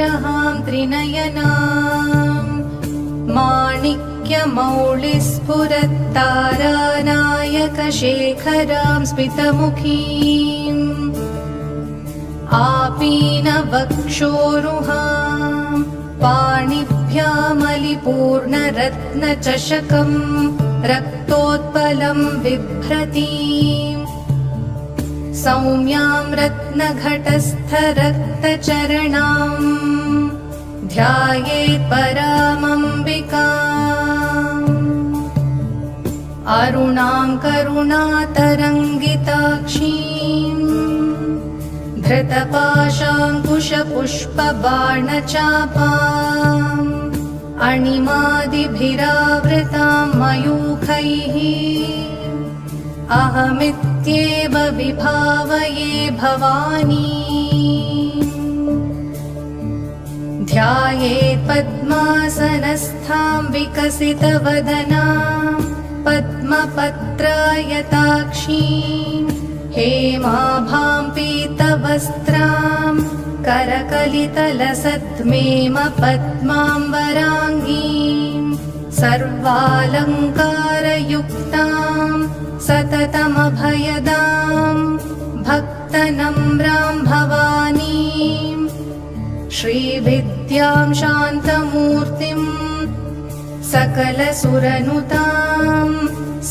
विग्रहां त्रिनयनां माणिक्यमौलिस्फुरत्तारानायकशेखरां स्मितमुखीम् आपीनवक्षोरुहां पाणिभ्यामलिपूर्णरत्नचषकं रक्तोत्पलं बिभ्रतीम् सौम्यां रत्नघटस्थरक्तचरणां ध्यायेत् परामम्बिकाम् अरुणां करुणातरङ्गिताक्षीं धृतपाशाङ्कुशपुष्पबाणचापाम् अणिमादिभिरावृतां मयूखैः अहमित्येव विभावये भवानी ध्यायेत् पद्मासनस्थां विकसितवदनां पद्मपत्रायताक्षीं हेमाभां पीतवस्त्रां करकलितलसद्मेम पद्माम्बराङ्गीं सर्वालङ्कारयुक्तां सततमभयदां भक्तनम्रां भवानीं श्रीविद्यां शान्तमूर्तिं सकलसुरनुतां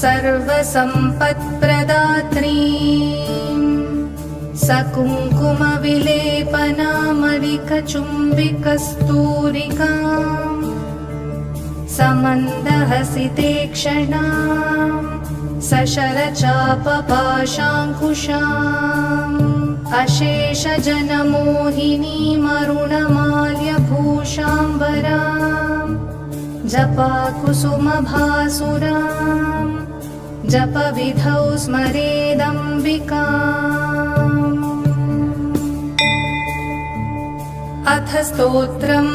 सर्वसम्पत्प्रदात्रीं सकुङ्कुमविलेपनामलिकचुम्बिकस्तूरिकां समन्दहसितेक्षणां सशरचापपाशाङ्कुशाम् अशेषजनमोहिनीमरुणमाल्यभूषाम्बरां जपाकुसुमभासुरां जपविधौ स्मरेदम्बिकाम्। अथ स्तोत्रम्।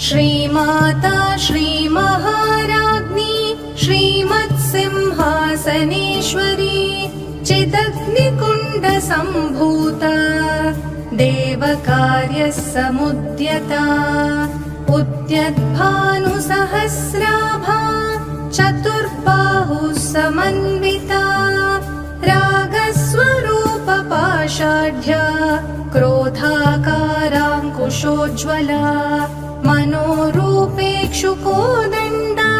श्रीमाता श्रीमहाराज्ञी श्रीमत्सिंहासनेश्वरी चिदग्निकुण्डसम्भूता देवकार्यसमुद्यता उद्यद्भानुसहस्राभा चतुर्बाहुः समन्विता रागस्वरूपपाषाढ्या क्रोधाकाराङ्कुशोज्ज्वला मनोरूपेक्षुकोदण्डा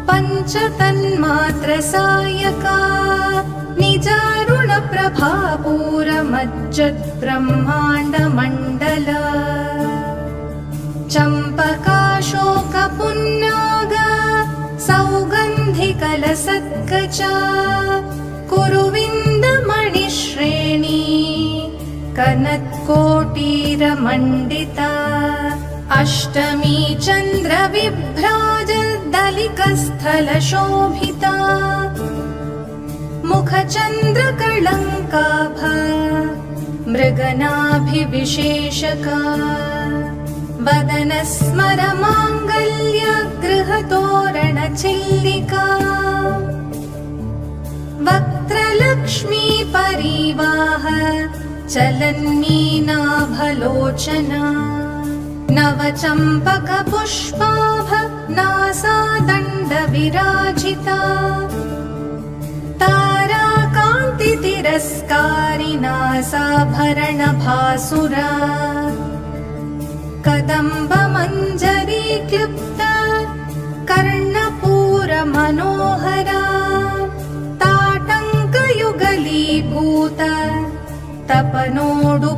पञ्चतन्मात्रसायका निजारुणप्रभापूरमज्जद्ब्रह्माण्डमण्डला चम्पकाशोकपुन्नागा सौगन्धिकलसत्कचा कुरुविन्दमणिश्रेणी कनत्कोटीरमण्डिता अष्टमी चन्द्रविभ्राजदलिकस्थलशोभिता मुखचन्द्रकलङ्काभ मृगनाभिविशेषका वदनस्मरमाङ्गल्यगृहतोरणचिल्लिका वक्त्रलक्ष्मी परिवाह चलन्मीनाभलोचना नवचम्पकपुष्पाभ नासादण्डविराजिता ताराकान्तितिरस्कारि नासाभरणभासुरा कदम्बमञ्जरी क्लुप्ता कर्णपूरमनोहरा ताटङ्कयुगलीभूता तपनोडुपमण्डला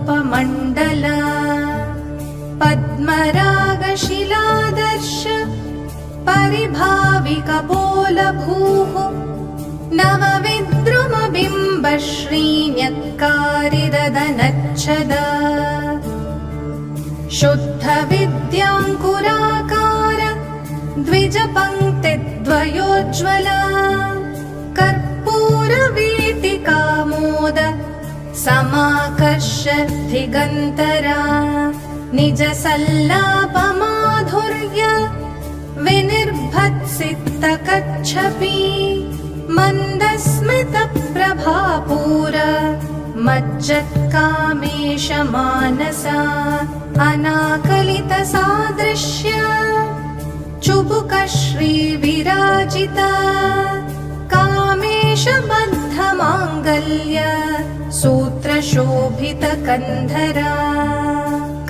पद्मरागशिलादर्श परिभाविकपोलभूः नवविद्रुमबिम्बश्रीन्यक्कारिरदनच्छदा शुद्धविद्याङ्कुराकार द्विजपङ्क्तिद्वयोज्ज्वला कर्पूरवीटिकामोद समाकर्ष दिगन्तरा निजसल्लापमाधुर्य विनिर्भत्सितकच्छपि मन्दस्मितप्रभापूर मज्जत्कामेशमानसा अनाकलितसादृश्य चुबुकश्रीविराजिता कामेशबद्धमाङ्गल्य सूत्रशोभितकन्धरा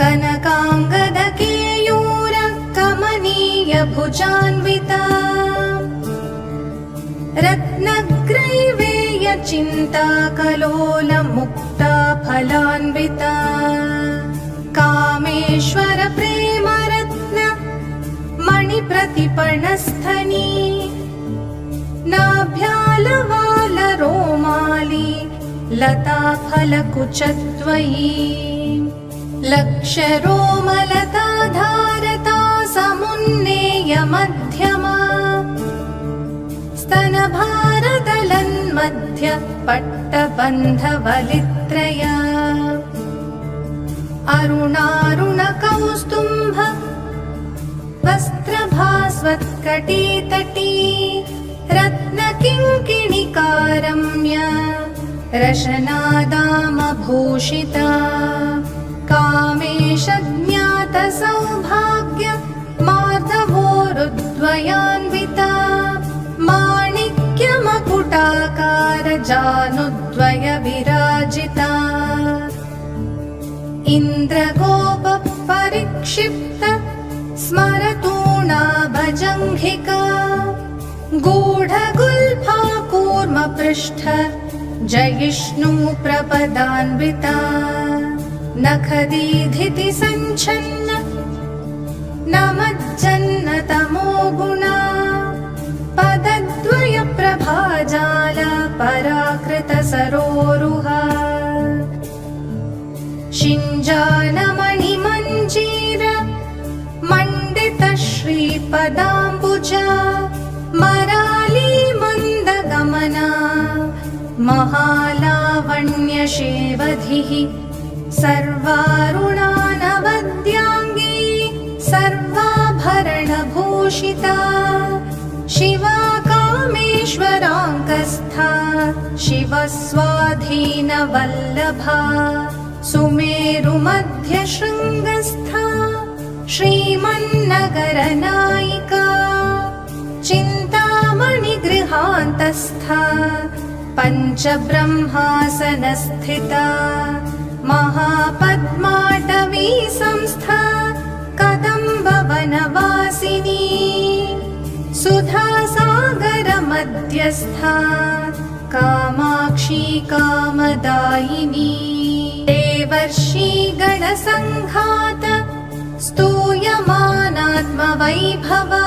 कनकाङ्गदकेयूरकमनीयभुजान्विता रत्नग्रैवेयचिन्ताकलोलमुक्ता फलान्विता कामेश्वर प्रेमरत्न मणिप्रतिपणस्थनी नाभ्यालवालरोमाली लताफलकुचद्वयी लक्षरोमलता धारता समुन्नेयमध्यमा स्तनभारदलन्मध्य पट्टबन्धवलित्रया अरुणारुणकौस्तुम्भ वस्त्रभास्वत्कटीतटी रत्नकिङ्किणिकारम्य रशनादामभूषिता कामेशज्ञातसौभाग्य मार्दवोरुद्वयान्विता माणिक्यमकुटाकारजानुद्वय विराजिता इन्द्रगोपपरिक्षिप्त स्मरतूणाभजङ्घिका गूढगुल्फा कूर्मपृष्ठ जयिष्णुप्रपदान्विता नखदीधिति सञ्छन्न नमज्जन्नतमो गुणा पदद्वयप्रभाजाल पराकृतसरोरुहा शिञ्जानमणिमञ्जीर मण्डितश्रीपदाम्बुजा मराली मन्दगमना महालावण्यशेवधिः सर्वारुणानवद्याङ्गी सर्वाभरणभूषिता शिवा कामेश्वराङ्कस्था शिवस्वाधीनवल्लभा सुमेरुमध्यशृङ्गस्था श्रीमन्नगरनायिका चिन्तामणिगृहान्तस्था पञ्चब्रह्मासनस्थिता महापद्माटवी संस्था कदम्बवनवासिनी सुधासागरमध्यस्था कामाक्षी कामदायिनी देवर्षिगणसङ्घात स्तूयमानात्मवैभवा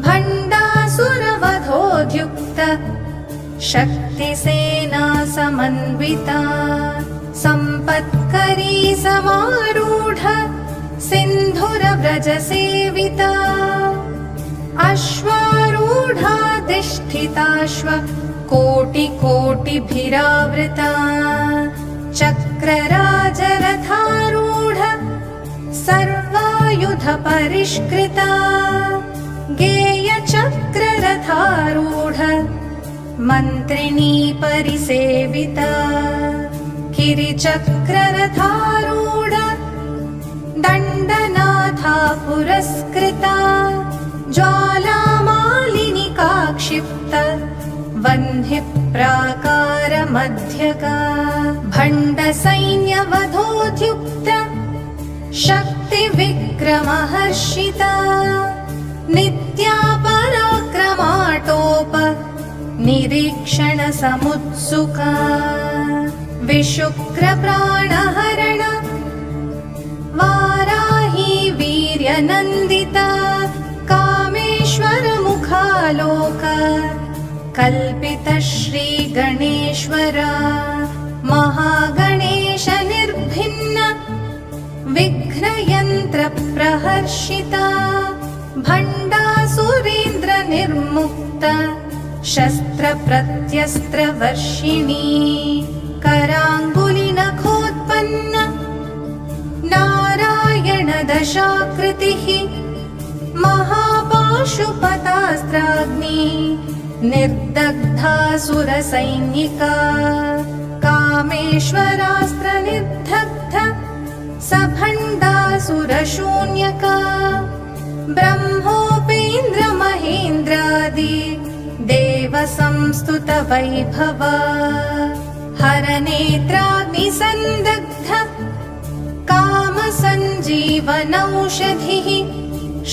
भण्डासुरवधोद्युक्त शक्तिसेना समन्विता सम्पत्करी समारूढ सिन्धुरव्रजसेविता अश्वारूढाधिष्ठिताश्व कोटिकोटिभिरावृता चक्रराजरथारूढ सर्वायुधपरिष्कृता गेयचक्ररथारूढ मन्त्रिणी परिसेविता गिरिचक्ररथारूढ दण्डनाथा पुरस्कृता ज्वालामालिनिका क्षिप्त वह्निप्राकारमध्यका भण्डसैन्यवधोद्युक्त शक्तिविक्रमहर्षिता नित्या पराक्रमाटोप निरीक्षणसमुत्सुका विशुक्रप्राणहरण वाराही वीर्यनन्दिता कामेश्वरमुखालोक कल्पितश्रीगणेश्वरा महागणेश निर्भिन्न विघ्नयन्त्रप्रहर्षिता भण्डासुरेन्द्रनिर्मुक्त शस्त्रप्रत्यस्त्रवर्षिणी कराङ्गुलिनखोत्पन्न नारायणदशाकृतिः महापाशुपतास्त्राग्नि निर्दग्धासुरसैनिका कामेश्वरास्त्रनिर्दग्ध सभण्डासुरशून्यका ब्रह्मोपेन्द्रमहेन्द्रादि देवसंस्तुत वैभव हरनेत्राग्निसन्दग्ध कामसञ्जीवनौषधिः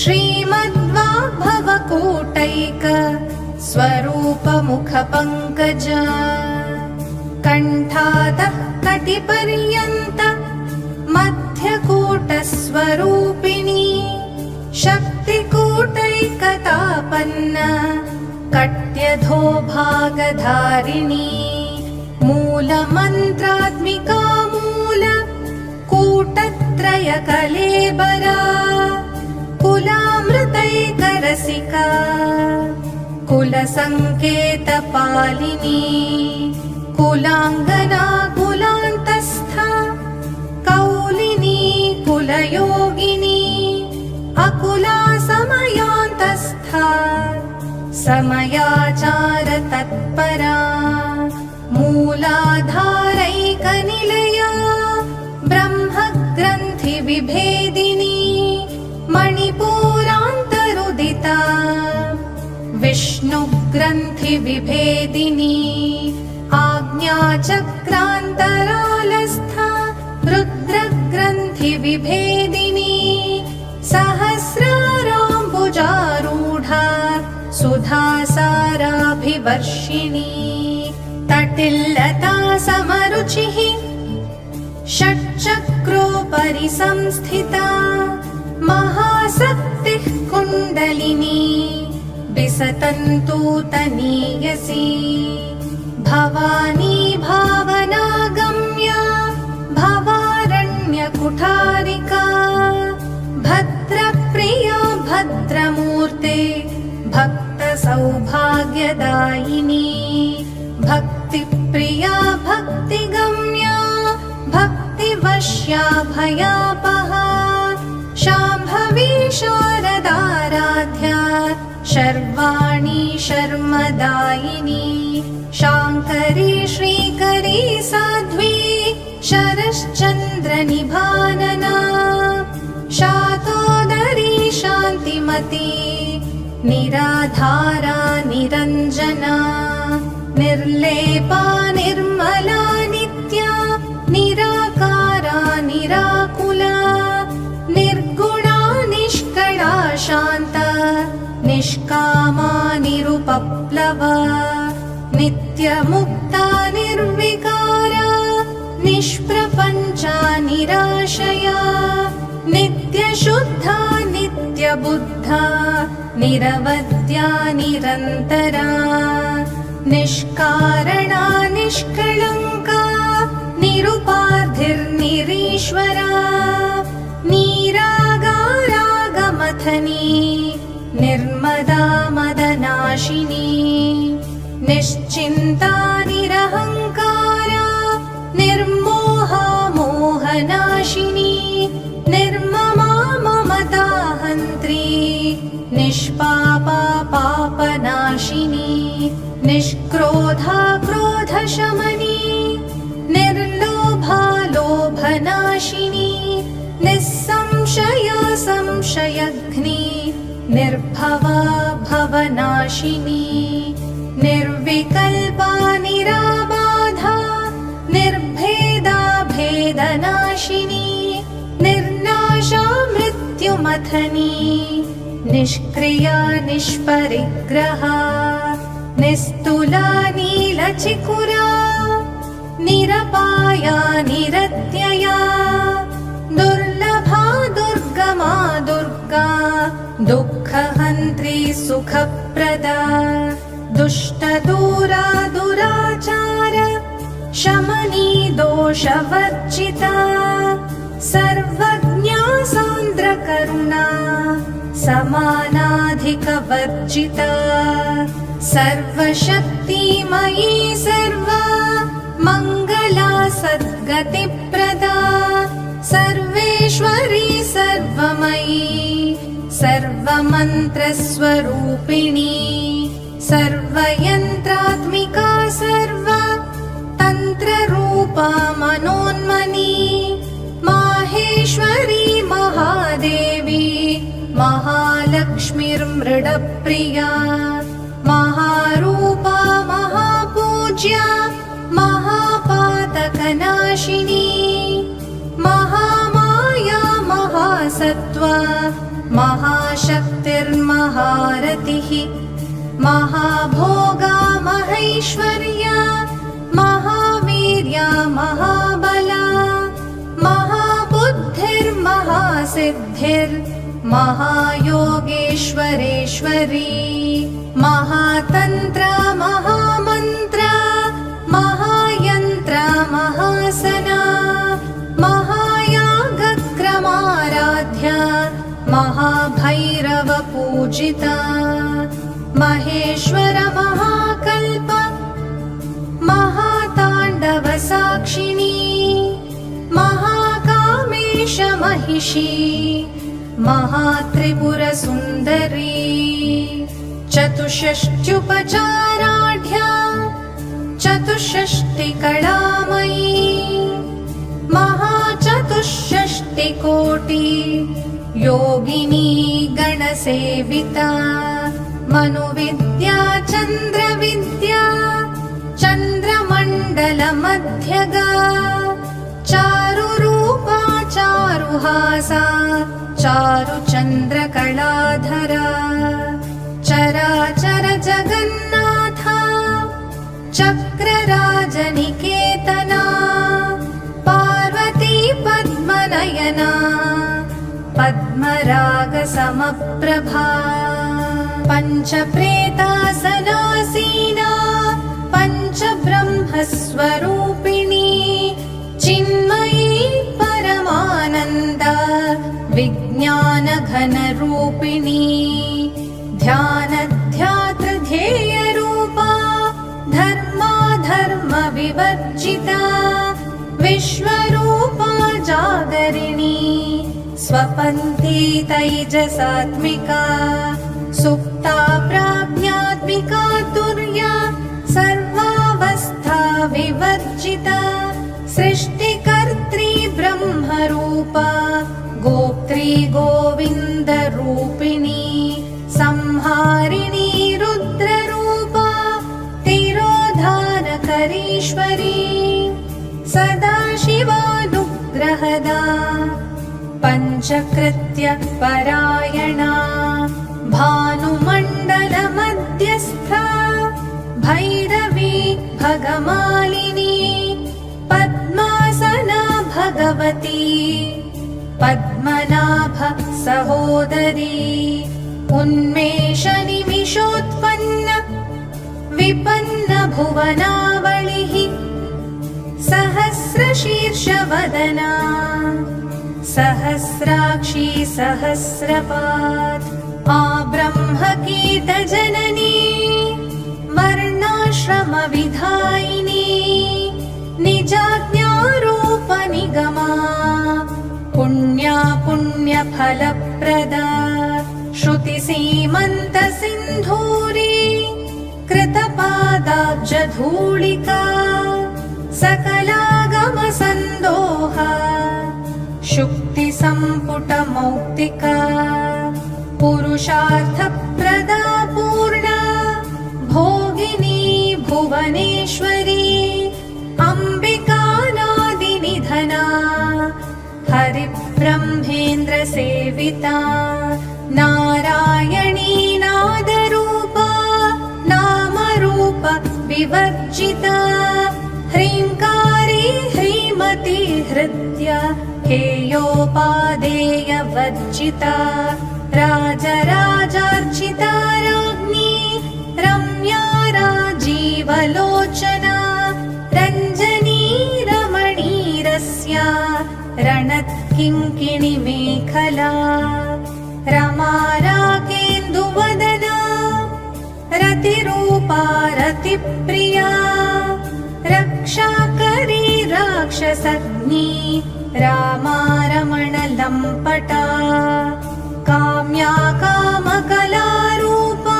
श्रीमद्वाग्भवकूटैक स्वरूपमुखपङ्कजा कण्ठातः कटिपर्यन्त मध्यकूटस्वरूपिणी शक्तिकूटैकतापन्न कट्यधोभागधारिणी मूलमन्त्रात्मिका मूल कूटत्रयकलेबरा कुलामृतैकरसिका कुलसङ्केतपालिनी कुलाङ्गना कुलान्तस्था कौलिनी कुलयोगिनी अकुला समयान्तस्था समयाचारतत्परा मूलाधारैकनिलया ब्रह्मग्रन्थिविभेदिनी मणिपूरान्तरुदिता विष्णुग्रन्थिविभेदिनी आज्ञाचक्रान्तरालस्था रुद्रग्रन्थिविभेदिनी सहस्राराम्बुजारूढा सुधासाराभिवर्षिणी तटिल्लता समरुचिः षट्चक्रोपरि संस्थिता महाशक्तिः कुण्डलिनी विसतन्तूतनीयसी भवानी भावनागम्या भवारण्यकुठारिका भद्रप्रिया भद्रमूर्ते भक्तसौभाग्यदायिनी भक्तिप्रिया भक्तिगम्या भक्तिवश्या भयापहा शाम्भवी शारदाराध्या शर्वाणी शर्मदायिनी शाङ्करी श्रीकरी साध्वी शरश्चन्द्रनिभानना शातोदरी शान्तिमती निराधारा निरञ्जना निर्लेपा निर्मला नित्या निराकारा निराकुला निर्गुणा निष्कला शान्ता निष्कामा निरुपप्लवा नित्यमुक्ता निर्विकारा निष्प्रपञ्चा निराशया नित्यशुद्धा नित्यबुद्धा निरवद्या निरन्तरा निष्कारणा निष्कळङ्का निरुपाधिर्निरीश्वरा निरागारागमथनी निर्मदा मदनाशिनी निश्चिन्ता निरहङ्कारा निर्मोहा मोहनाशिनी निर्ममा ममताहन्त्री निष्पापा पापनाशिनी निष्क्रोधा क्रोधशमनी निर्लोभा लोभनाशिनी निस्संशया संशयघ्नी निर्भवा भवनाशिनी निर्विकल्पा निराबाधा निर्भेदा भेदनाशिनी निर्नाशा मृत्युमथनी निष्क्रिया निष्परिग्रहा निस्तुला नीलचिकुरा निरपाया निरत्यया दुर्लभा दुर्गमा दुर्गा दुःखहन्त्री सुखप्रदा दुष्टदूरा दुराचार शमनी दोषवर्जिता सर्वज्ञा सान्द्रकरुणा समानाधिकवर्जिता सर्वशक्तिमयी सर्वा मङ्गला सद्गतिप्रदा सर्वेश्वरी सर्वमयी सर्वमन्त्रस्वरूपिणी सर्वयन्त्रात्मिका सर्व तन्त्र मंत्ररूपा मनोन्मनी माहेश्वरी महादेवी महालक्ष्मीर्मृडप्रिया महारूपा महापूज्या महापातकनाशिनी महामाया महासत्त्वा महाशक्तिर्महारतिः महाभोगा महैश्वर्या महावीर्या महाबला महाबुद्धिर्महासिद्धिर्महायोगेश्वरेश्वरी महातन्त्र महामन्त्र महायन्त्र महासना महायागक्रमाराध्या महाभैरवपूजिता महेश्वर महाकल्प महाताण्डवसाक्षिणी महाकामेश महिषी महात्रिपुरसुन्दरी चतुष्षष्ट्युपचाराढ्या चतुष्षष्टिकलामयी महाचतुष्षष्टिकोटि योगिनी गणसेविता मनुविद्या चन्द्रविद्या चन्द्रमण्डलमध्यगा चारुरूपा चारुहासा चारुचन्द्रकलाधरा चराचर जगन्नाथा चक्रराजनिकेतना पार्वती पद्मनयना पद्मरागसमप्रभा पञ्चप्रेतासनासीना पञ्चब्रह्मस्वरूपिणी चिन्मयी परमानन्द विज्ञानघनरूपिणी ध्यानध्यातृध्येयरूपा धर्माधर्मविवर्जिता विश्वरूपा जागरिणी स्वपन्ती तैजसात्मिका सुप्ता प्राज्ञात्मिका तुर्या सर्वावस्था विवर्जिता सृष्टिकर्त्री ब्रह्मरूपा गोप्त्री गोविन्दरूपिणी संहारिणी रुद्ररूपा तिरोधानकरीश्वरी सदाशिवानुग्रहदा पञ्चकृत्य परायणा भानुमण्डलमध्यस्था भैरवी भगमालिनी पद्मासना भगवती पद्मनाभ सहोदरी उन्मेषनिमिषोत्पन्न विपन्न भुवनावलिः सहस्रशीर्षवदना सहस्राक्षी सहस्रपात् आब्रह्मकीटजननी वर्णाश्रमविधायिनी निजाज्ञारूपनिगमा पुण्या पुण्यफलप्रदा श्रुतिसीमन्तसिन्धूरी कृतपादाब्जधूलिका सकलागमसन्दोहा शुक्तिसम्पुटमौक्तिका पुरुषार्थप्रदा पूर्णा भोगिनी भुवनेश्वरी अम्बिकानादिनिधना हरिब्रह्मेन्द्रसेविता नारायणी नादरूपा नामरूप विवर्जिता ह्रीङ्कारी ह्रीमती हृद्या हेयोपादेयवर्जिता राजराजार्चिता राज्ञी रम्या राजीवलोचना रञ्जनी रमणीरस्या रणत्किङ्किणी मेखला रमा राकेन्दुवदना रतिरूपा रतिप्रिया रक्षाकरी राक्षसग्नी रामा रमणलम्पटा काम्या कामकलारूपा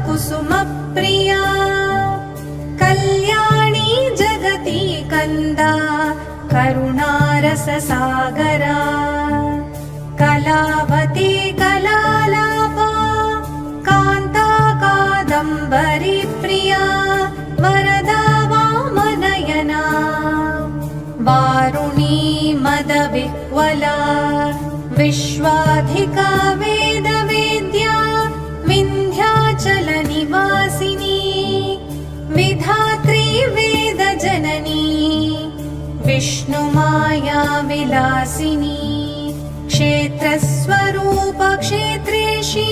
कदम्बकुसुमप्रिया कल्याणी रससागरा कलावती कलालापा कान्ता कादम्बरी प्रिया वरदा वामनयना वारुणी मदविह्वला विश्वाधिका वेदवेद्या विन्ध्याचलनिवासिनी विधात्री वेदजननी विष्णुमाया विलासिनी क्षेत्रस्वरूप क्षेत्रेशी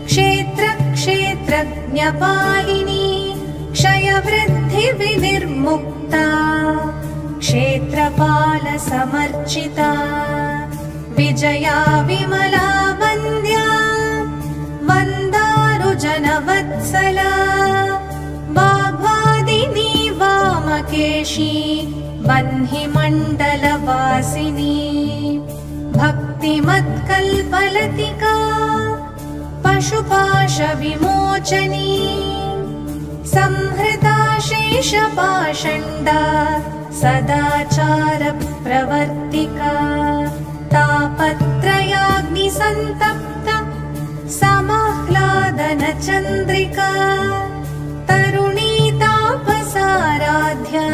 क्षेत्रक्षेत्रज्ञपालिनी क्षयवृद्धिविनिर्मुक्ता क्षेत्रपालसमर्चिता विजया विमला वन्द्या वन्दारुजनवत्सला वाग्वादिनी वामकेशी वह्निमण्डलवासिनी भक्तिमत्कल्पलतिका पशुपाशविमोचनी संहृता शेषपाषण्डा सदाचारप्रवर्तिका तापत्रयाग्निसन्तप्ता समाह्लादनचन्द्रिका तरुणी तापसाराध्या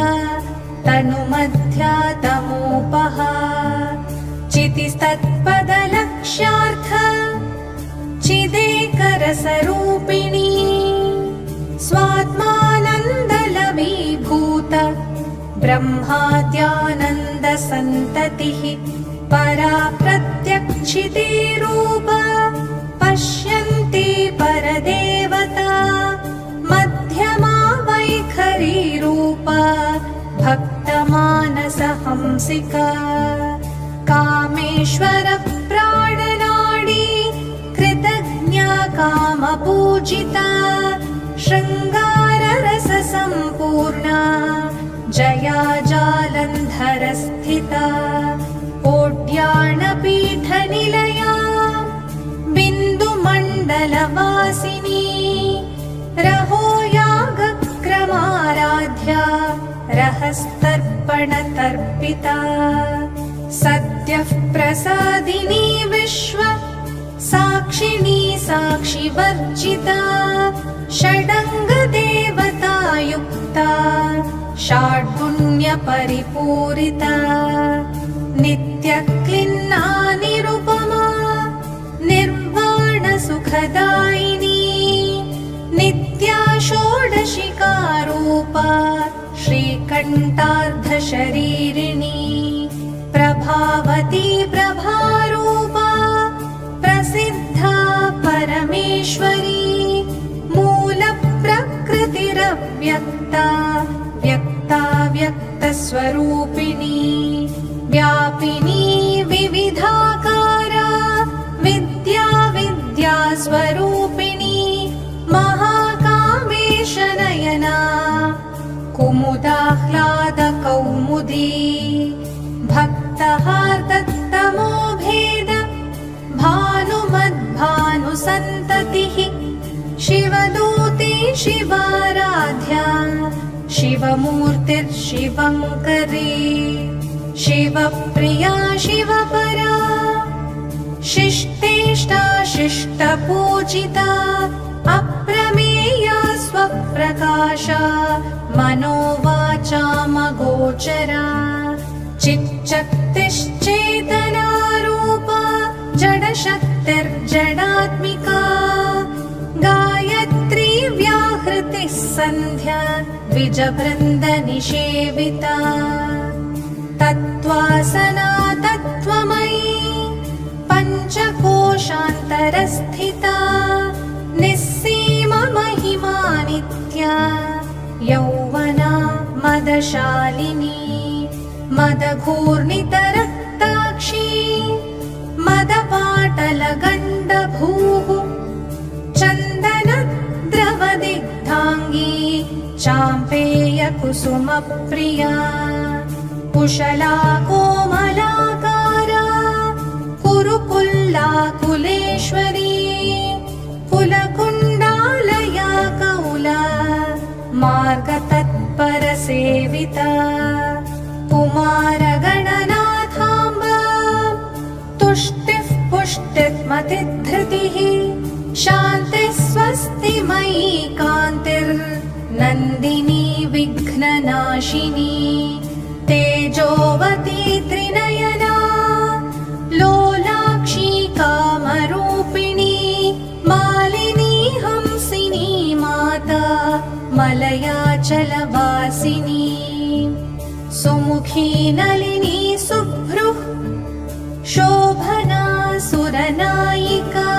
तनुमध्या तमोपहा चितिस्तत्पदलक्ष्यार्थ चिदेकरसरूपिणी स्वात्मानन्दलवीभूत ब्रह्माद्यानन्दसन्ततिः परा प्रत्यक्षिते रूप पश्यन्ति परदेवता मध्यमा वैखरी रूप भक्तमानसहंसिका कामेश्वर प्राणनाडी कृतज्ञा कामपूजिता शृङ्गाररससम्पूर्णा जया जालन्धरस्थिता कोट्याणपीठनिलया बिन्दुमण्डलवासिनी रहो यागक्रमाराध्या रहस्तर्पणतर्पिता सद्यः प्रसादिनी विश्व साक्षिणी साक्षिवर्जिता षडङ्गदेवतायुक्ता षड्गुण्यपरिपूरिता नित्यक्लिन्ना निरुपमा निर्वाणसुखदायिनी नित्या षोडशिकारूपा श्रीकण्ठार्धशरीरिणी प्रभावती प्रभारूपा प्रसिद्धा परमेश्वरी मूलप्रकृतिरव्यक्ता व्यक्ता व्यक्तस्वरूपिणी व्यापिनी विविधाकारा विद्या विद्यास्वरूपिणी महाकामेशनयना कुमुदाह्लादकौमुदी भक्तहार्दत्तमोभेद भानुमद्भानुसन्ततिः शिवदूती शिवाराध्या शिवमूर्तिर्शिवङ्करी शिवप्रिया शिवपरा शिष्टेष्टा शिष्टपूजिता अप्रमेया स्वप्रकाशा मनोवाचामगोचरा चिच्चक्तिश्चेतनारूपा जडशक्तिर्जडात्मिका गायत्री व्याहृतिः सन्ध्या द्विजवृन्दनिषेविता तत्त्वासना तत्त्वमयी पञ्चकोशान्तरस्थिता निस्सीममहिमा नित्या यौवना मदशालिनी मदघूर्णितरक्ताक्षी मदपाटलगण्डभूः चन्दनद्रवदिग्धाङ्गी चाम्पेयकुसुमप्रिया कुशला कोमलाकारा कुरुकुल्लाकुलेश्वरी कुलकुण्डालया कौला मार्गतत्परसेविता कुमारगणनाथा तुष्टिः पुष्टिर्मतिधृतिः शान्तिः स्वस्तिमयी कान्तिर्नन्दिनी विघ्ननाशिनी तेजोवती त्रिनयना लोलाक्षी कामरूपिणी मालिनी हंसिनी माता मलयाचलवासिनी सुमुखी नलिनी सुभ्रुः शोभना सुरनायिका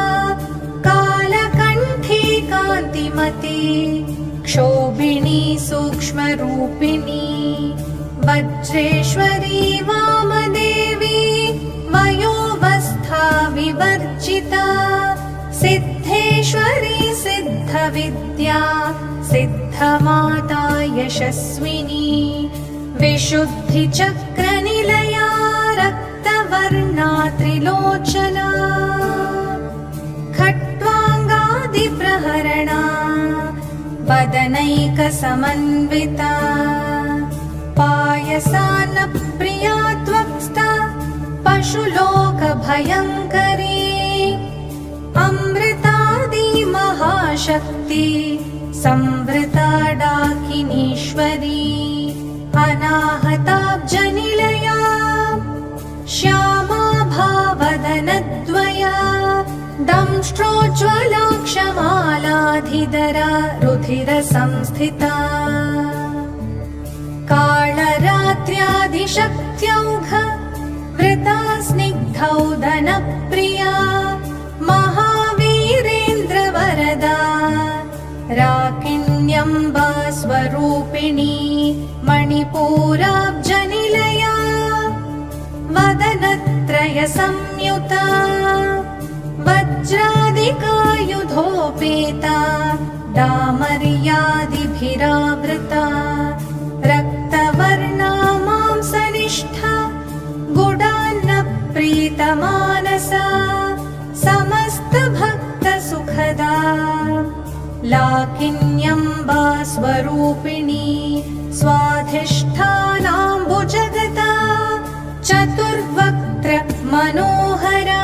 कालकण्ठी कान्तिमती क्षोभिणी सूक्ष्मरूपिणी वज्रेश्वरी वामदेवी वयोवस्था विवर्जिता सिद्धेश्वरी सिद्धविद्या सिद्धमाता यशस्विनी विशुद्धिचक्रनिलया रक्तवर्णा त्रिलोचना खट्वाङ्गादिप्रहरणा वदनैकसमन्विता पायसान्नप्रिया त्वक्स्ता पशुलोकभयङ्करी अमृतादि महाशक्ति संवृता डाकिनीश्वरी अनाहताब्जनिलया श्यामा भावदनद्वया दंष्ट्रोज्ज्वलाक्षमालाधिधरा रुधिरसंस्थिता कालरात्र्यादिशक्त्यौघ वृता स्निग्धौदनप्रिया महावीरेन्द्रवरदा राकिन्यम्बा स्वरूपिणी मणिपूराब्जनिलया वदनत्रयसंयुता वज्रादिकायुधोपेता डामर्यादिभिरावृता रक्तवर्णा मांसनिष्ठा गुडान्नप्रीतमानसा समस्तभक्तसुखदा लाकिन्यम्बा स्वरूपिणी स्वाधिष्ठानाम्बुजगता चतुर्वक्त्र मनोहरा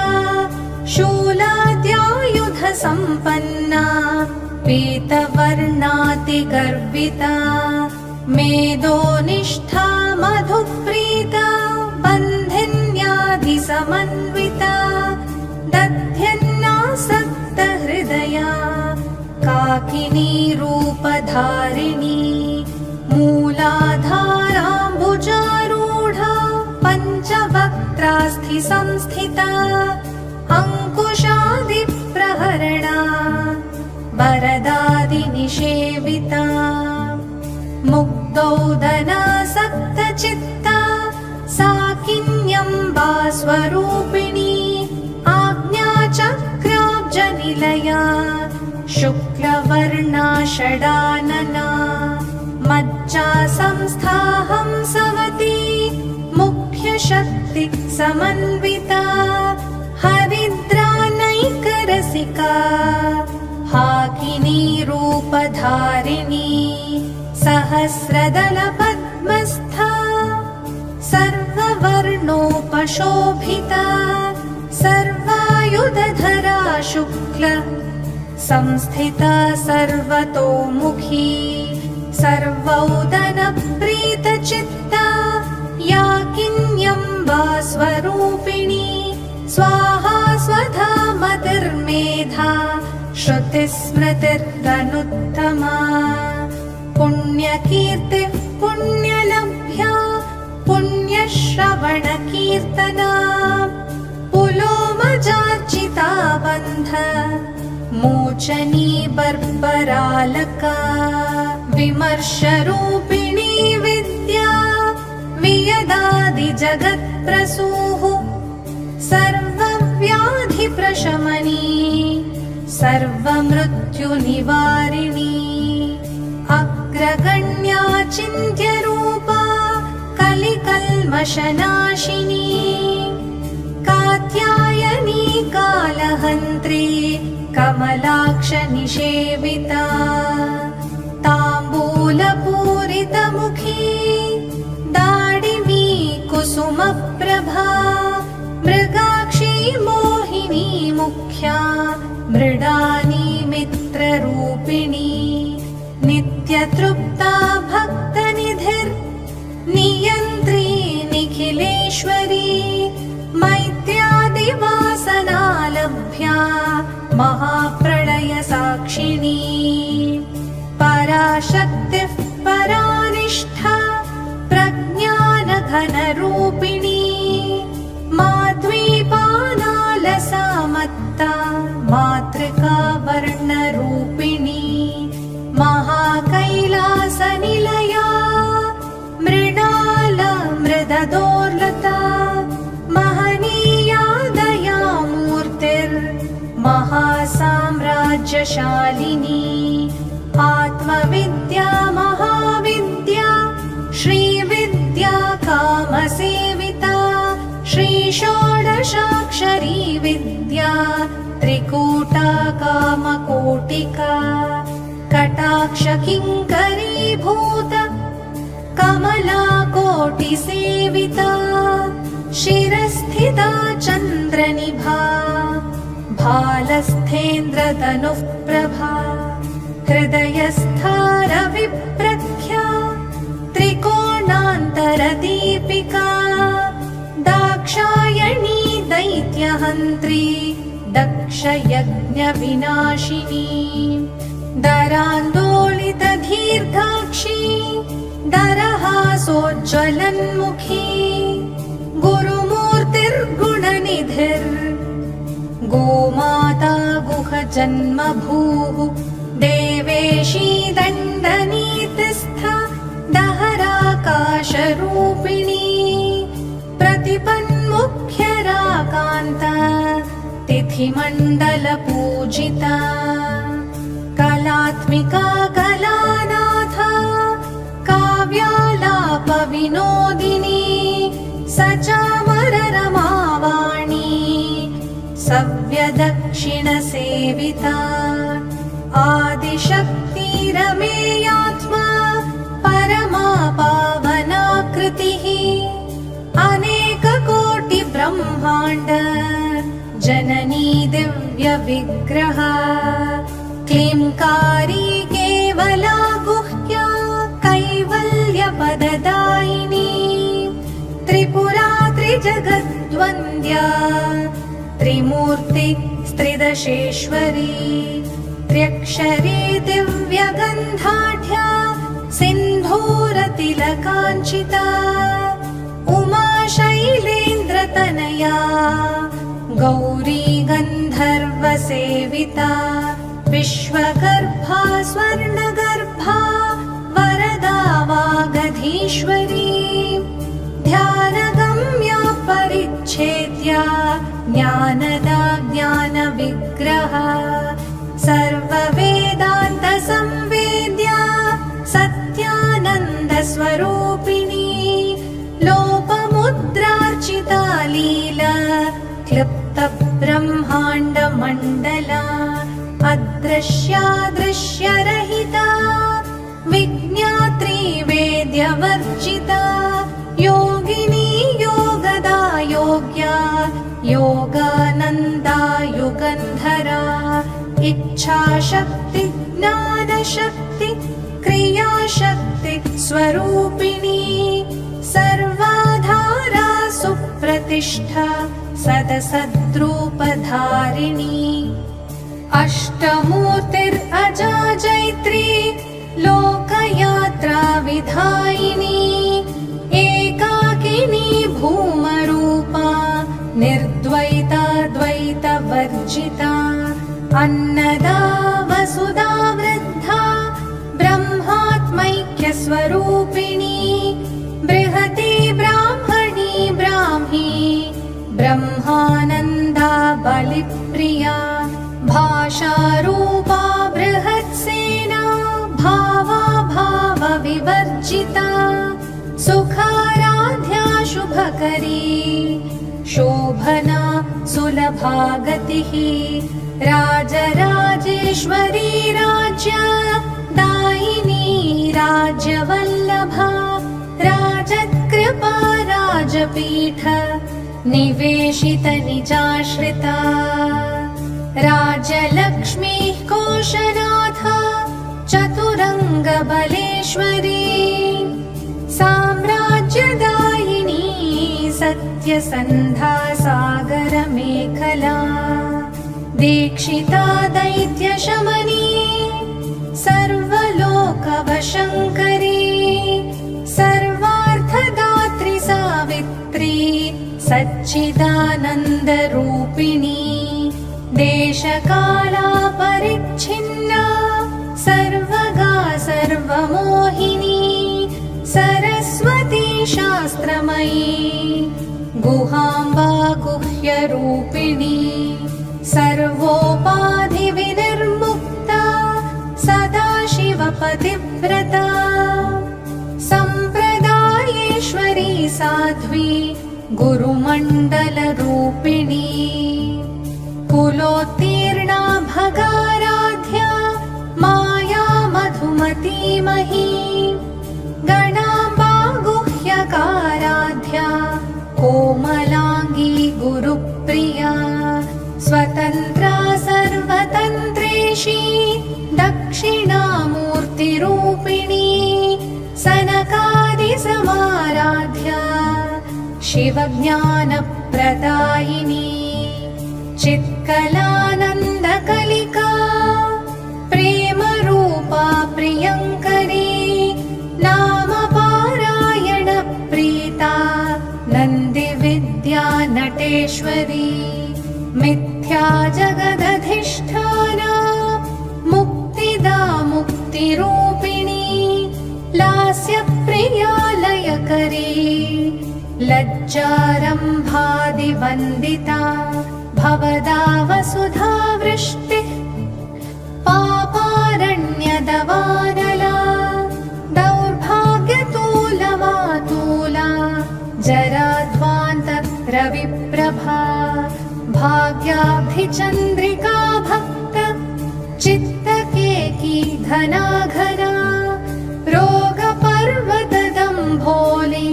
शूलाद्यायुधसम्पन्ना पीतवर्णातिगर्विता मेदोनिष्ठा मधुप्रीता बन्धिन्याधिसमन्विता दध्यन्नासक्तहृदया काकिनी रूपधारिणी मूलाधाराम्बुजारूढा पञ्चवक्त्रास्थि संस्थिता अङ्कुशादिप्रहरणा वरदादिनिषेविता मुग्धोदनासक्तचित्ता साकिन्यम्बा स्वरूपिणी आज्ञाचक्राब्जनिलया शुक्लवर्णा षडानना मज्जा संस्था हंसवती मुख्यशक्ति समन्विता हरिद्रानैकरसिका हाकिनी रूपधारिणी सहस्रदलपद्मस्था सर्ववर्णोपशोभिता सर्वायुधधरा शुक्ल संस्थिता सर्वतोमुखी सर्वौदनप्रीतचित्ता याकिन्यम्बा स्वरूपिणी स्वाहा स्वधा मतिर्मेधा श्रुतिस्मृतिर्गनुत्तमा पुण्यकीर्तिः पुण्यलभ्या पुण्यश्रवणकीर्तना पुलोमजार्चिता बन्ध मोचनी बर्बरालका विमर्शरूपिणी विद्या वियदादिजगत्प्रसूः सर्वव्याधिप्रशमनी सर्वमृत्युनिवारिणी अग्रगण्या चिन्त्यरूपा कलिकल्मषनाशिनी कात्यायनी कालहन्त्री कमलाक्षनिषेविता ताम्बूलपूरितमुखी दाडिमी कुसुमप्रभा मृगाक्षी मुख्या मृडानी मित्ररूपिणी नित्यतृप्ता भक्तनिधिर् नियन्त्री निखिलेश्वरी मैत्र्यादिवासनालभ्या महाप्रलयसाक्षिणी पराशक्तिः परानिष्ठा प्रज्ञानघनरूपिणी माध्वीपानालसामत्ता मातृका वर्णरूपिणी महाकैलासनिलया मृणाल मृददोर्लता महनीया दयामूर्तिर् महासाम्राज्यशालिनी आत्मविद्या महाविद्या श्रीविद्या कामसेविता श्रीषोडशाक्षरी विद्या त्रिकूटा कामकोटिका कटाक्षकिङ्करीभूत कमलाकोटिसेविता शिरस्थिता चन्द्रनिभा भालस्थेन्द्रतनुः प्रभा हृदयस्था रविप्रख्या त्रिकोणान्तरदीपिका दाक्षायणी दैत्यहन्त्री दक्षयज्ञविनाशिनी दरान्दोलितदीर्घाक्षी दरहासोज्ज्वलन्मुखी गुरुमूर्तिर्गुणनिधिर् गोमाता गुहजन्मभूः देवेशी दण्डनीतिस्था दहराकाशरूपिणी प्रतिपन्मुख्यराकान्ता तिथिमण्डलपूजिता कलात्मिका कलानाथा काव्यालापविनोदिनी सचामररमावाणी सव्यदक्षिणसेविता आदिशक्तिरमेयात्मा परमा पावनाकृतिः अनेककोटिब्रह्माण्ड जननी दिव्यविग्रह क्लींकारी केवला गुह्या कैवल्यपददायिनी त्रिपुरा त्रिजगद्वन्द्या त्रिमूर्ति स्त्रिदशेश्वरी त्र्यक्षरी दिव्यगन्धाढ्या सिन्धूरतिलकाञ्चिता उमा शैलेन्द्रतनया गौरी गन्धर्वसेविता विश्वगर्भा स्वर्णगर्भा वरदा वागधीश्वरी ध्यानगम्या परिच्छेद्या ज्ञानदा ज्ञानविग्रह सर्ववेदान्तसंवेद्या सत्यानन्दस्वरूपिणी लोपमुद्रार्चिता लीला क्लृप्तब्रह्माण्डमण्डला अदृश्या दृश्यरहिता विज्ञात्री वेद्यवर्जिता योगिनी योगदा योग्या योगानन्दा युगन्धरा इच्छाशक्ति ज्ञानशक्ति क्रियाशक्ति स्वरूपिणी सर्वाधारा सुप्रतिष्ठा सदसद्रूपधारिणी अष्टमूर्तिरजा जैत्री लोकयात्रा विधायिनी एकाकिनी भूमरूपा निर्द्वैता द्वैतवर्जिता अन्नदा वसुधा वृद्धा ब्रह्मात्मैक्यस्वरूपिणी बृहती ब्राह्मणी ब्राह्मी ब्रह्मानन्दा बलिप्रिया भाषारूपा बृहत्सेना भावा भावविवर्जिता सुखाराध्या शुभकरी शोभना सुलभागतिः राजराजेश्वरी राज्य दायिनी राज्यवल्लभा राजकृपा राजपीठ निवेशित निजाश्रिता राजलक्ष्मीः कोशनाथ चतुरङ्गबलेश्वरी साम्राज्यदायिनी सत्यसन्धा सागरमेखला दीक्षिता दैत्यशमनी सर्वलोकवशङ्करी सर्वार्थदात्री सावित्री सच्चिदानन्दरूपिणी देशकालापरिच्छिन्ना सर्वगा सर्वमोहिनी सरस्वती शास्त्रमयी गुहाम्बा गुह्यरूपिणी सर्वोपाधिविनिर्मुक्ता सदाशिवपतिव्रता सम्प्रदायेश्वरी साध्वी गुरुमण्डलरूपिणी कुलोत्तीर्णा भगाराध्या माया मधुमतीमही गणाम्बा गुह्यकाराध्या कोमलाङ्गी गुरुप्रिया स्वतन्त्रा सर्वतन्त्रेशी दक्षिणामूर्तिरूपिणी सनकादिसमाराध्या शिवज्ञानप्रदायिनी चित्कलानन्दकलिका प्रेमरूपा प्रियङ्करी नामपारायणप्रीता नन्दिविद्या नटेश्वरी मिथ्या जगदधिष्ठाना मुक्तिदा मुक्तिरूपिणी लास्यप्रिया लयकरी लज्जारम्भादिवन्दिता भवदा वसुधा वृष्टिः पापारण्यदवानला दौर्भाग्यतूलवातूला जराध्वान्त रविप्रभा भाग्याभिचन्द्रिका भक्त चित्तकेकी धनाघना रोगपर्वतदम्भोली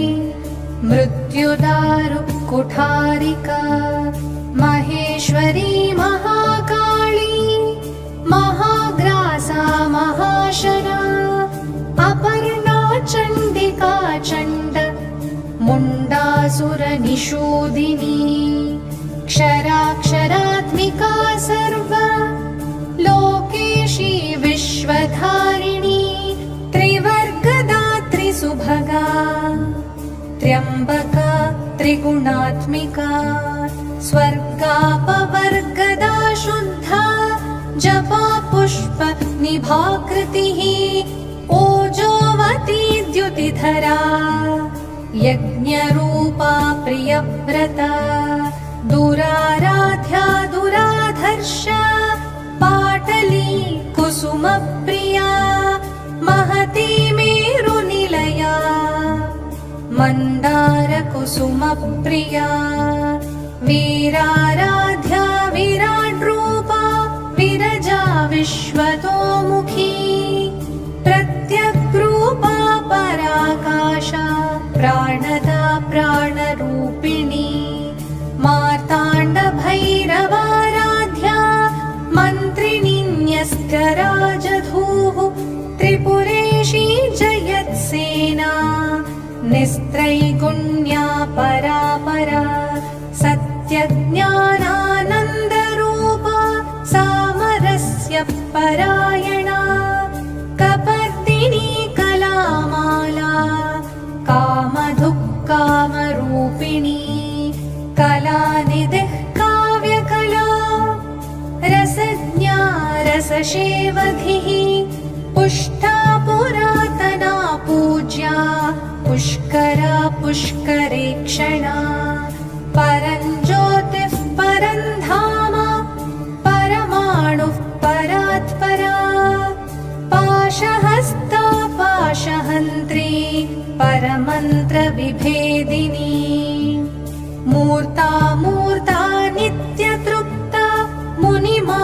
मृत्युदारु कुठारिका महेश्वरी महाकाली महाग्रासा महाशरा अपर्णा चण्डिका चण्ड मुण्डासुरनिषूदिनी क्षराक्षरात्मिका सर्व लोकेशी विश्वधारिणी त्रिवर्गदात्री सुभगा त्र्यम्बका त्रिगुणात्मिका स्वर्गापवर्गदा शुद्धा जपा पुष्प निभाकृतिः ओजोवती द्युतिधरा यज्ञरूपा प्रियव्रता दुराराध्या दुराधर्ष पाटली कुसुमप्रिया महती मेरुनिलया मन्दारकुसुमप्रिया वीराराध्या विराड्रूपा विरजा विश्वतोमुखी प्रत्यग्रूपा पराकाशा प्राणदा प्राणरूपिणी मार्ताण्डभैरवाराध्या मन्त्रिणीन्यस्कराजधूः त्रिपुरेशी जयत्सेना निस्त्रैगुण्या परापरा सत्यज्ञानानन्दरूपा सामरस्य परायणा कपर्दिनी कलामाला कामधुक्कामरूपिणी कलानिधिः काव्यकला रसज्ञा रसशेवधिः पुष्टा पुरातना पूज्या पुष्करा पुष्करेक्षणा परञ्ज्योतिः परन्धाम परमाणुः परात्परा पाशहस्ता पाशहन्त्री परमन्त्रविभेदिनी मूर्ता मूर्ता नित्यतृप्ता मुनिमानसहंसिका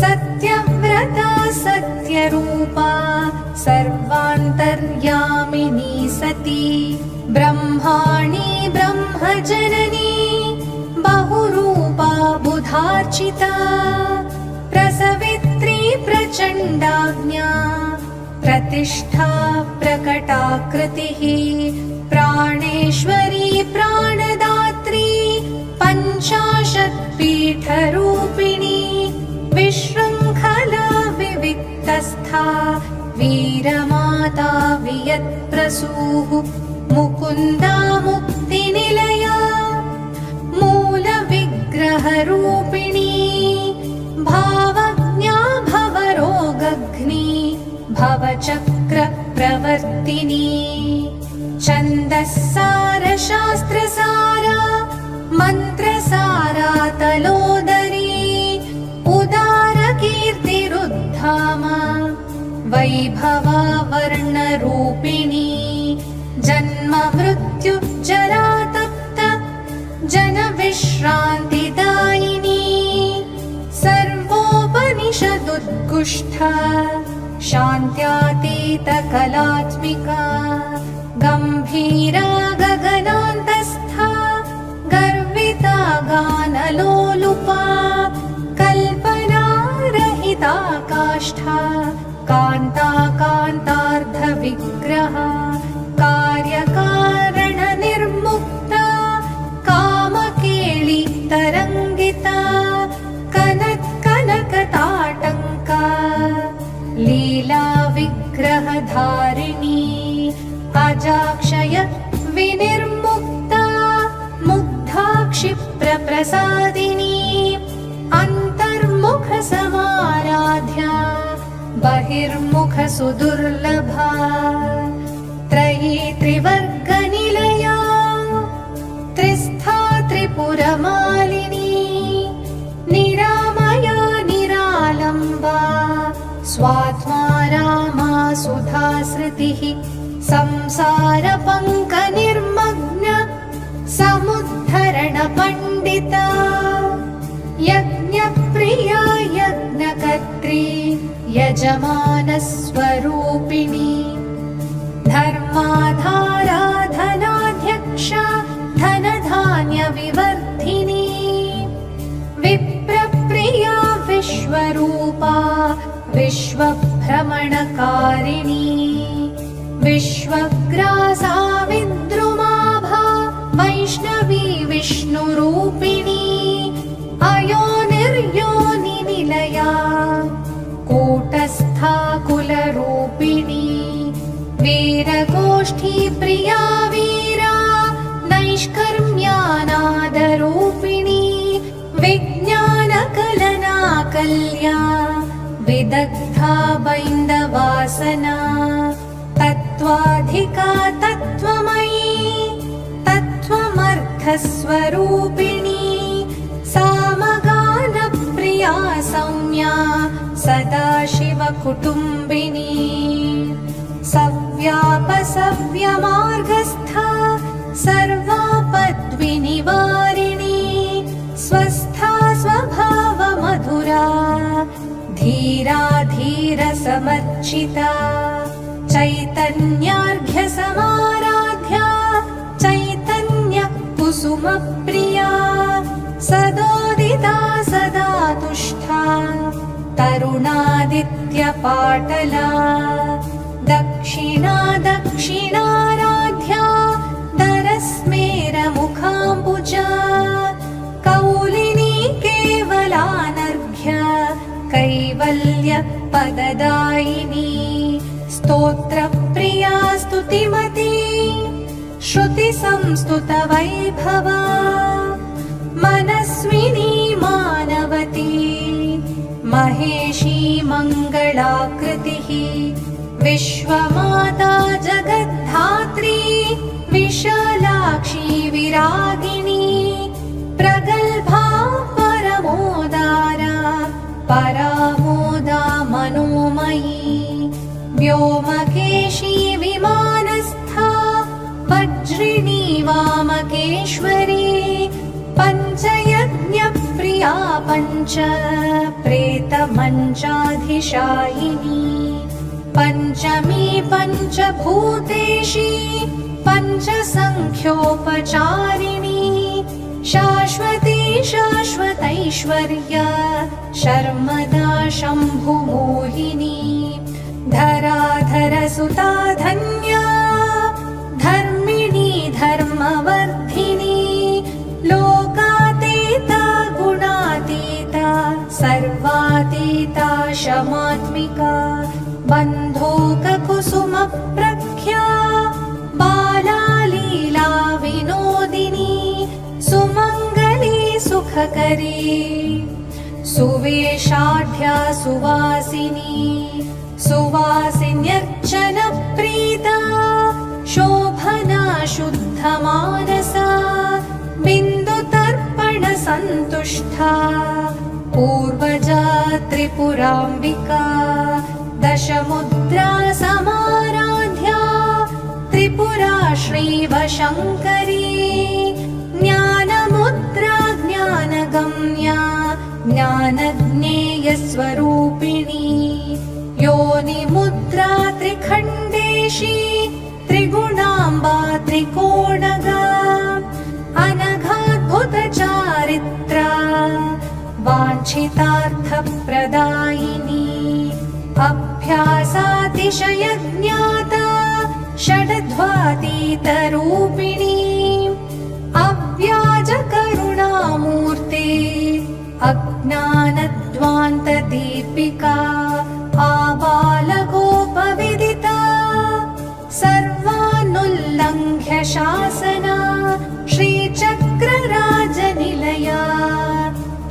सत्यव्रता सत्यरूपा सर्वान्तर्यामिनी सती ब्रह्माणि ब्रह्मजननी बहुरूपा वार्चिता प्रसवित्री प्रचण्डाज्ञा प्रतिष्ठा प्रकटाकृतिः प्राणेश्वरी प्राणदात्री पञ्चाशत्पीठरूपिणी विशृङ्खला विविक्तस्था वीरमाता वियत्प्रसूः मुकुन्दा मुक्तिनिलया मूलविग्रहरूपिणी भावज्ञा भवरोगघ्नी भवचक्रप्रवर्तिनी छन्दस्सारशास्त्रसारा मन्त्रसारा तलोदरी उदारकीर्तिरुद्धाम वैभवा वर्णरूपिणी जन्म मृत्यु जरातप्त जनविश्रान्तिदायिनी सर्वोपनिषदुद्गुष्ठा शान्त्यातीतकलात्मिका गम्भीरा गगनान्तस्था गर्विता गानलोलुपा कल्पनारहिता काष्ठा कान्ता कान्तार्धविग्रहा कार्यकारणनिर्मुक्ता कामकेळि तरङ्गिता कनकताटङ्का लीला विग्रहधारिणी अजाक्षय विनिर्मुक्ता मुग्धा क्षिप्रप्रसादिनी अन्तर्मुखसमाराध्या बहिर्मुखसुदुर्लभा त्रयी त्रिवर्गनिलया त्रिस्था त्रिपुरमालिनी निरामया निरालम्बा स्वात्मा रामा सुधासृतिः संसारपङ्कनिर्मग्न समुद्धरणपण्डिता यज्ञप्रिया यज्ञकर्त्री यजमानस्वरूपिणी धर्माधारा धनाध्यक्षा धनधान्यविवर्धिनी विप्रप्रिया विश्वरूपा विश्वभ्रमणकारिणी विश्वग्रासा विद्रुमाभा वैष्णवी विष्णुरूपिणी अयोनिर्योनिनिलया कूटस्था कुलरूपिणी वीरगोष्ठी प्रिया वीरा नैष्कर्म्यानादरूपिणी विज्ञानकलनाकल्या विदग्धा बैन्दवासना तत्त्वाधिका तत्त्वमयी तत्त्वमर्थस्वरूपिणी सामगानप्रिया सौम्या सदाशिवकुटुम्बिनी सव्यापसव्यमार्गस्था सर्वापद्विनिवारिणी स्वस्था स्वभावमधुरा धीरा धीरसमर्चिता चैतन्यार्घ्यसमाराध्या चैतन्यकुसुमप्रिया सदोदिता सदा तुष्टा तरुणादित्यपाटला दक्षिणा दक्षिणाराध्या दरस्मेरमुखाम्बुजा कौलिनी केवलानर्घ्य कैवल्यपददायिनी स्तोत्रप्रिया स्तुतिमती श्रुतिसंस्तुतवैभवा मनस्विनी मानवती महेशी मङ्गलाकृतिः विश्वमाता जगद्धात्री विशालाक्षी विरागिणी प्रगल्भा परमोदारा परामोदा मनोमयी व्योमकेशी विमानस्था वज्रिणी वामकेश्वरी पञ्चयज्ञप्रिया पञ्च प्रेतमञ्चाधिशायिनी पञ्चमी पञ्चभूतेशी पञ्चसङ्ख्योपचारिणी शाश्वती शाश्वतैश्वर्यदा ऐश्वर्या शर्मदा शम्भुमोहिनी धराधरसुता धन्या धर्मिणी धर्मवर्धिनी लोकातीता गुणातीता सर्वातीता शमात्मिका बन्धूककुसुमप्रख्या बाला लीला विनोदिनी सुमङ्गली सुखकरी सुवेशाढ्या सुवासिनी सुवासिन्यर्चनप्रीता शोभना शुद्धमानसा बिन्दुतर्पणसन्तुष्टा पूर्वजा त्रिपुराम्बिका दशमुद्रा समाराध्या त्रिपुरा श्रीवशङ्करी ज्ञानमुद्रा ज्ञानगम्या ज्ञानज्ञेयस्वरूपिणी योनिमुद्रा त्रिखण्डेशी त्रिगुणाम्बा त्रिकोणगा अनघाद्भुतचारित्रा वाञ्छितार्थप्रदायिनी अभ्यासातिशयज्ञाता षड्ध्वातीतरूपिणी अव्याजकरुणामूर्ते अज्ञानध्वान्तदीपिका आबालगोपविदिता सर्वानुल्लङ्घ्य शासना श्रीचक्रराजनिलया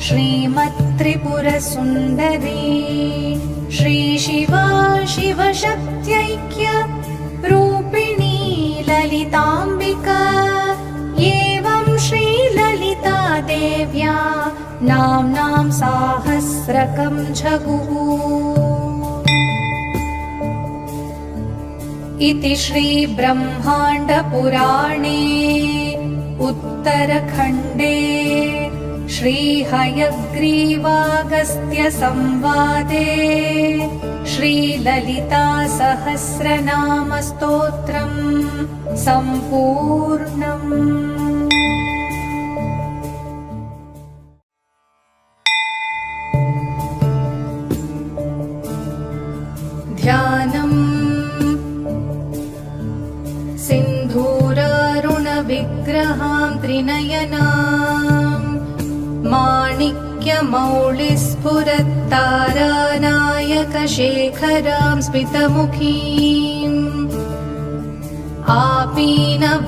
श्रीमत्त्रिपुरसुन्दरी श्रीशिवा शिवशक्त्यैक्य रूपिणी ललिताम्बिका एवं श्रीललिता देव्या नाम्नां साहस्रकं जगुः इति श्रीब्रह्माण्डपुराणे उत्तरखण्डे श्रीहयग्रीवागस्त्यसंवादे श्रीललितासहस्रनामस्तोत्रम् सम्पूर्णम्। ध्यानम् सिन्धूरारुणविग्रहां त्रिनयनाम् माणिक्यमौलिस्फुरत्तारानायकशेखरां स्मितमुखीम् आपीनवक्षोरुहां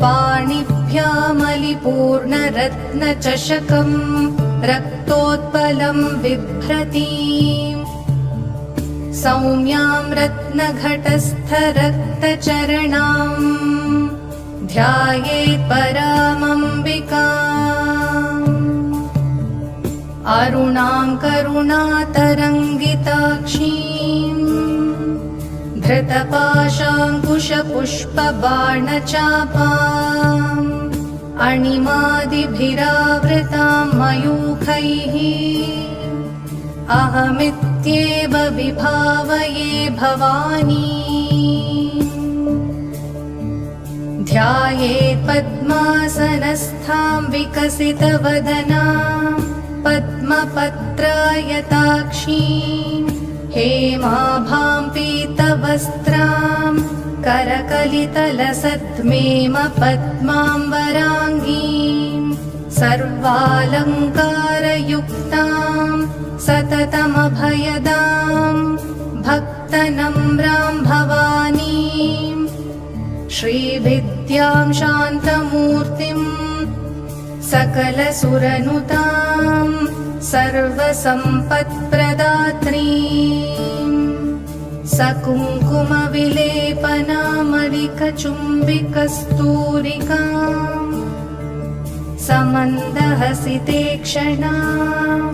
पाणिभ्यामलिपूर्णरत्नचषकं रक्तोत्पलं बिभ्रतीम् सौम्यां रत्नघटस्थरक्तचरणाम् ध्यायेत् परामम्बिकाम् अरुणां करुणातरङ्गिताक्षीम् धृतपाशाङ्कुशपुष्पबाणचापाम् अणिमादिभिरावृतां मयूखैः अहमित्येव विभावये भवानी ध्यायेत् पद्मासनस्थां विकसितवदनां पद्मपत्रायताक्षीं हेमाभां पीतवस्त्रां करकलितलसद्मेम पद्माम्बराङ्गीं सर्वालङ्कारयुक्तां सततमभयदां भक्तनम्रां भवानीं श्रीविद्यां शान्तमूर्तिम् सकलसुरनुतां सर्वसम्पत्प्रदात्रीम् सकुङ्कुमविलेपनामलिकचुम्बिकस्तूरिकाम् समन्दहसितेक्षणां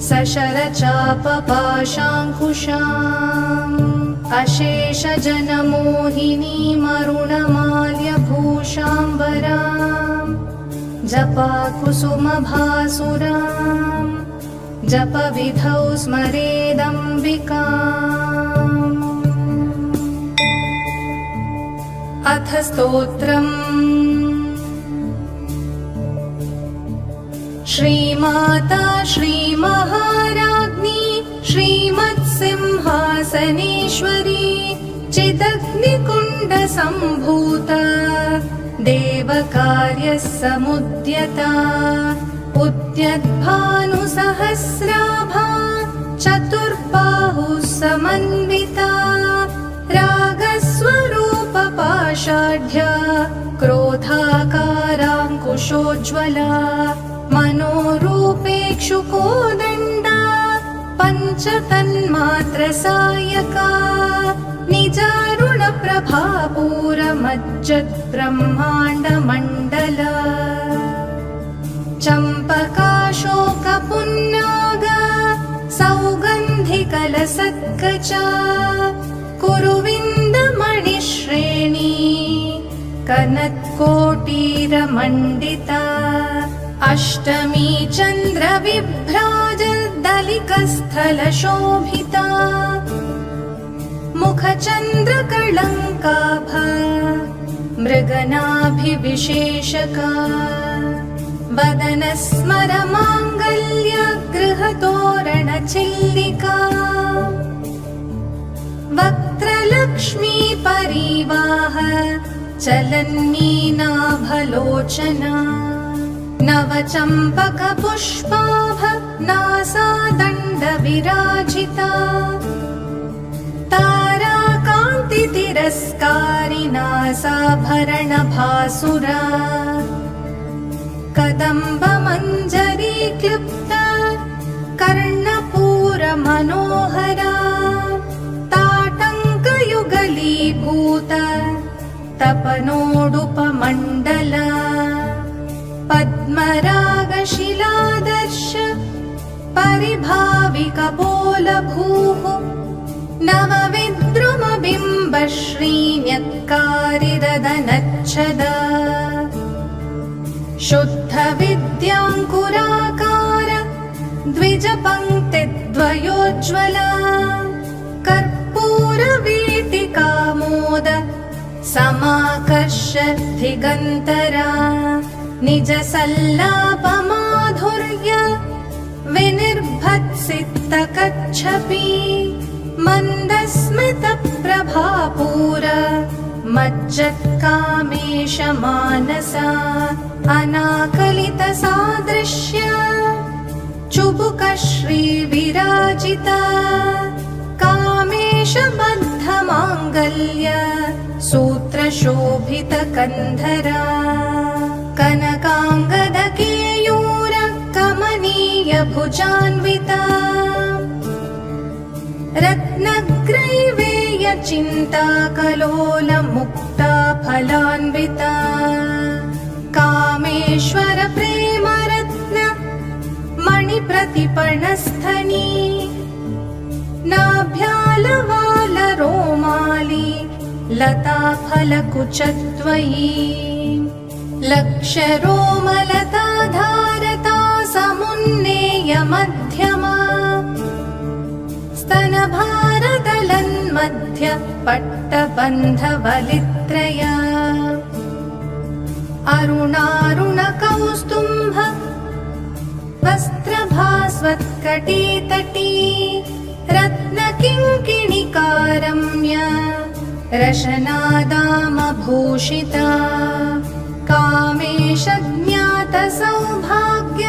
सशरचापपाशाङ्कुशाम् अशेषजनमोहिनीमरुणमाल्यभूषाम्बराम् जपाकुसुमभासुराम् जपविधौ स्मरेदम्बिकाम्। अथ स्तोत्रम्। श्रीमाता श्रीमहाराज्ञी श्रीमत्सिंहासनेश्वरी चिदग्निकुण्डसम्भूता देवकार्यसमुद्यता उद्यद्भानुसहस्राभा चतुर्बाहुः समन्विता रागस्वरूपपाषाढ्या क्रोधाकाराङ्कुशोज्ज्वला मनोरूपेक्षुकोदण्डा पञ्चतन्मात्रसायका निजारुणप्रभापूरमज्जद्ब्रह्माण्डमण्डला चम्पकाशोकपुन्नाग सौगन्धिकलसत्कचा कुरुविन्दमणिश्रेणी कनत्कोटीरमण्डिता अष्टमी चन्द्रविभ्राजदलिकस्थलशोभिता मुखचन्द्रकळङ्काभ मृगनाभिविशेषका वदनस्मरमाङ्गल्य गृहतोरणचिल्लिका वक्त्रलक्ष्मी परिवाह चलन्मीनाभलोचना नवचम्पकपुष्पाभ नासादण्डविराजिता ताराकान्तितिरस्कारिनासाभरणभासुरा कदम्बमञ्जरीक्लुप्ता कर्णपूरमनोहरा ताटङ्कयुगलीभूता तपनोडुपमण्डला पद्मरागशिलादर्श परिभाविकपोलभूः नवविद्रुमबिम्बश्रीन्यक्कारिरदनच्छदा शुद्धविद्याङ्कुराकार द्विजपङ्क्तिद्वयोज्ज्वला कर्पूरवीटिकामोद समाकर्ष दिगन्तरा निजसल्लापमाधुर्य विनिर्भत्सितकच्छपि मन्दस्मितप्रभापूर मज्जत्कामेशमानसा अनाकलितसादृश्य चुबुकश्रीविराजिता कामेशबद्धमाङ्गल्य सूत्रशोभितकन्धरा कनकाङ्गदकेयूरकमनीयभुजान्विता रत्नग्रैवेयचिन्ताकलोलमुक्ता फलान्विता कामेश्वर प्रेमरत्न मणिप्रतिपणस्थनी नाभ्यालवालरोमाली लताफलकुचद्वयी लक्षरोमलताधारता समुन्नेयमध्यमा स्तनभारदलन्मध्य पट्टबन्धवलित्रया अरुणारुणकौस्तुम्भ वस्त्रभास्वत्कटीतटी रत्नकिङ्किणिकारम्य रशनादामभूषिता कामेशज्ञातसौभाग्य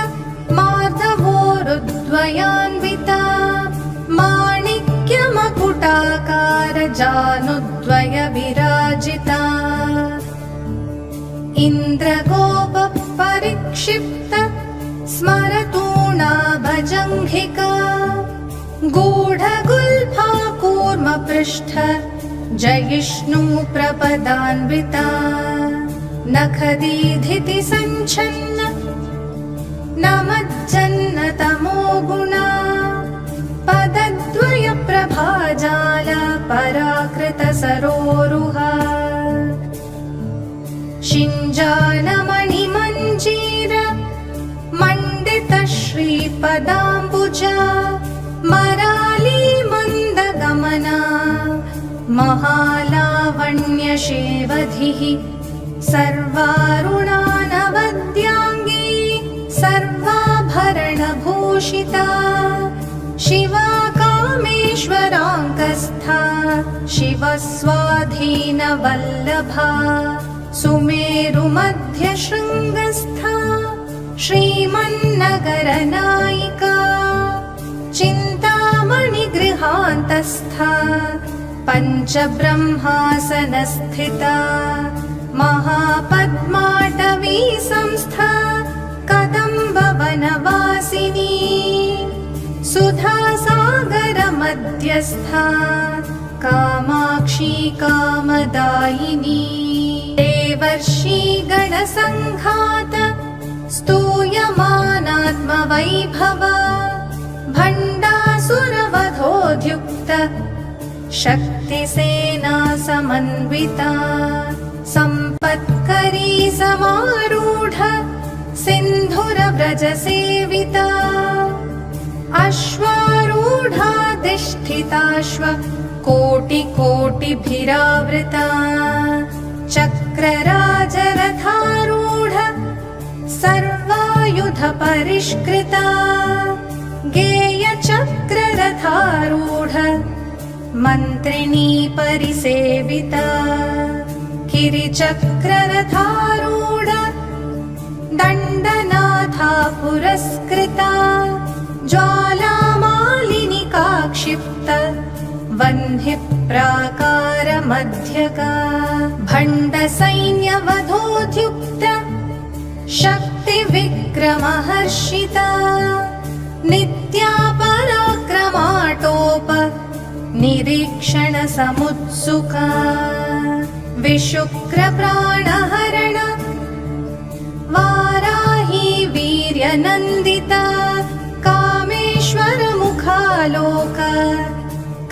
मार्दवोरुद्वयान्विता माणिक्यमकुटाकारजानुद्वयविराजिता इन्द्रगोपपरिक्षिप्त स्मरतूणाभजङ्घिका गूढगुल्फा कूर्मपृष्ठ जयिष्णुप्रपदान्विता नखदीधिति सञ्छन्न नमज्जन्नतमो गुणा पदद्वयप्रभाजाल पराकृतसरोरुहा शिञ्जानमणिमञ्जीर मण्डितश्रीपदाम्बुजा मराली मन्दगमना महालावण्यशेवधिः सर्वारुणानवद्याङ्गी सर्वाभरणभूषिता शिवस्वाधीनवल्लभा सुमेरुमध्यशृङ्गस्था श्रीमन्नगरनायिका चिन्तामणिगृहान्तस्था पञ्चब्रह्मासनस्थिता महापद्माटवी संस्था कदम्बवनवासिनी सुधासागरमध्यस्था कामाक्षी कामदायिनी देवर्षिगणसङ्घात स्तूयमानात्मवैभवा भण्डासुरवधोद्युक्त शक्तिसेना समन्विता सम्पत्करी समारूढ सिन्धुरव्रजसेविता अश्वारूढाधिष्ठिताश्व कोटिकोटिभिरावृता चक्रराजरथारूढ सर्वायुधपरिष्कृता गेयचक्ररथारूढ मन्त्रिणी परिसेविता गिरिचक्ररथारूढ दण्डनाथा पुरस्कृता ज्वालामालिनिका क्षिप्त वह्निप्राकारमध्यका भण्डसैन्यवधोद्युक्त शक्तिविक्रमहर्षिता नित्या पराक्रमाटोप निरीक्षणसमुत्सुका विशुक्रप्राणहरण वाराही वीर्यनन्दिता कामेश्वरमुखालोक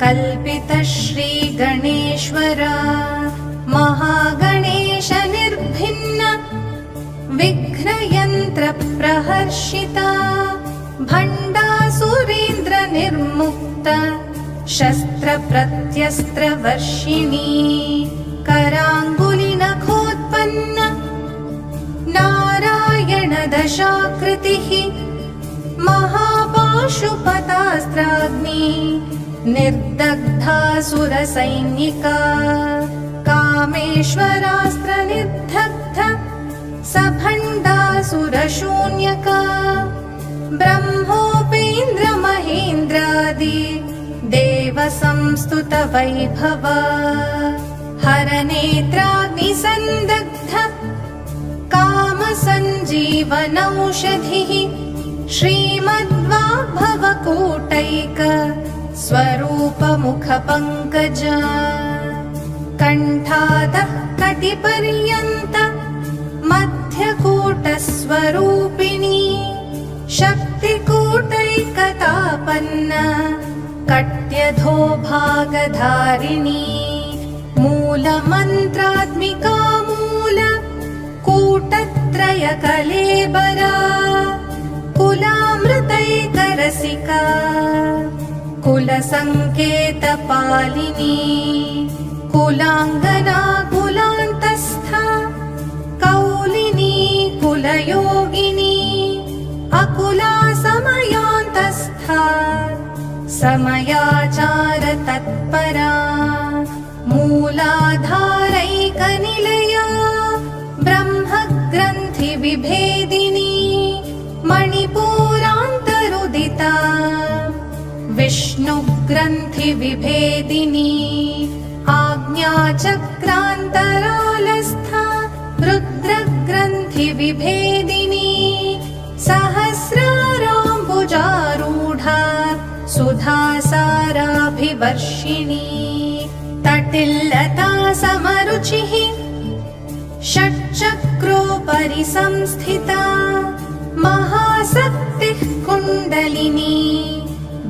कल्पितश्रीगणेश्वरा महागणेश निर्भिन्न विघ्नयन्त्रप्रहर्षिता भण्डासुरेन्द्र निर्मुक्त शस्त्रप्रत्यस्त्रवर्षिणी कराङ्गुलिनखोत्पन्न नारायणदशाकृतिः महापाशुपतास्त्राग्नि निर्दग्धासुरसैनिका कामेश्वरास्त्रनिर्दग्ध सभण्डासुरशून्यका ब्रह्मोपेन्द्रमहेन्द्रादि देवसंस्तुतवैभवा हरनेत्राग्निसन्दग्ध कामसञ्जीवनौषधिः श्रीमद्वाग्भवकूटैक स्वरूपमुखपङ्कजा कण्ठादः कटिपर्यन्त मध्यकूटस्वरूपिणी शक्तिकूटैकतापन्न कट्यधो भागधारिणी मूलमन्त्रात्मिका मूल कूटत्रयकलेबरा कुलामृतैकरसिका कुलसङ्केतपालिनी कुलाङ्गना कुलान्तस्था कौलिनी कुलयोगिनी अकुला समयान्तस्था समयाचारतत्परा मूलाधारैकनिलया ब्रह्मग्रन्थिविभेदिनी मणिपूरान्तरुदिता विष्णुग्रन्थिविभेदिनी आज्ञाचक्रान्तरालस्था रुद्रग्रन्थिविभेदिनी सहस्राराम्बुजारूढा सुधासाराभिवर्षिणी तटिल्लता समरुचिः षट्चक्रोपरि संस्थिता महाशक्तिः कुण्डलिनी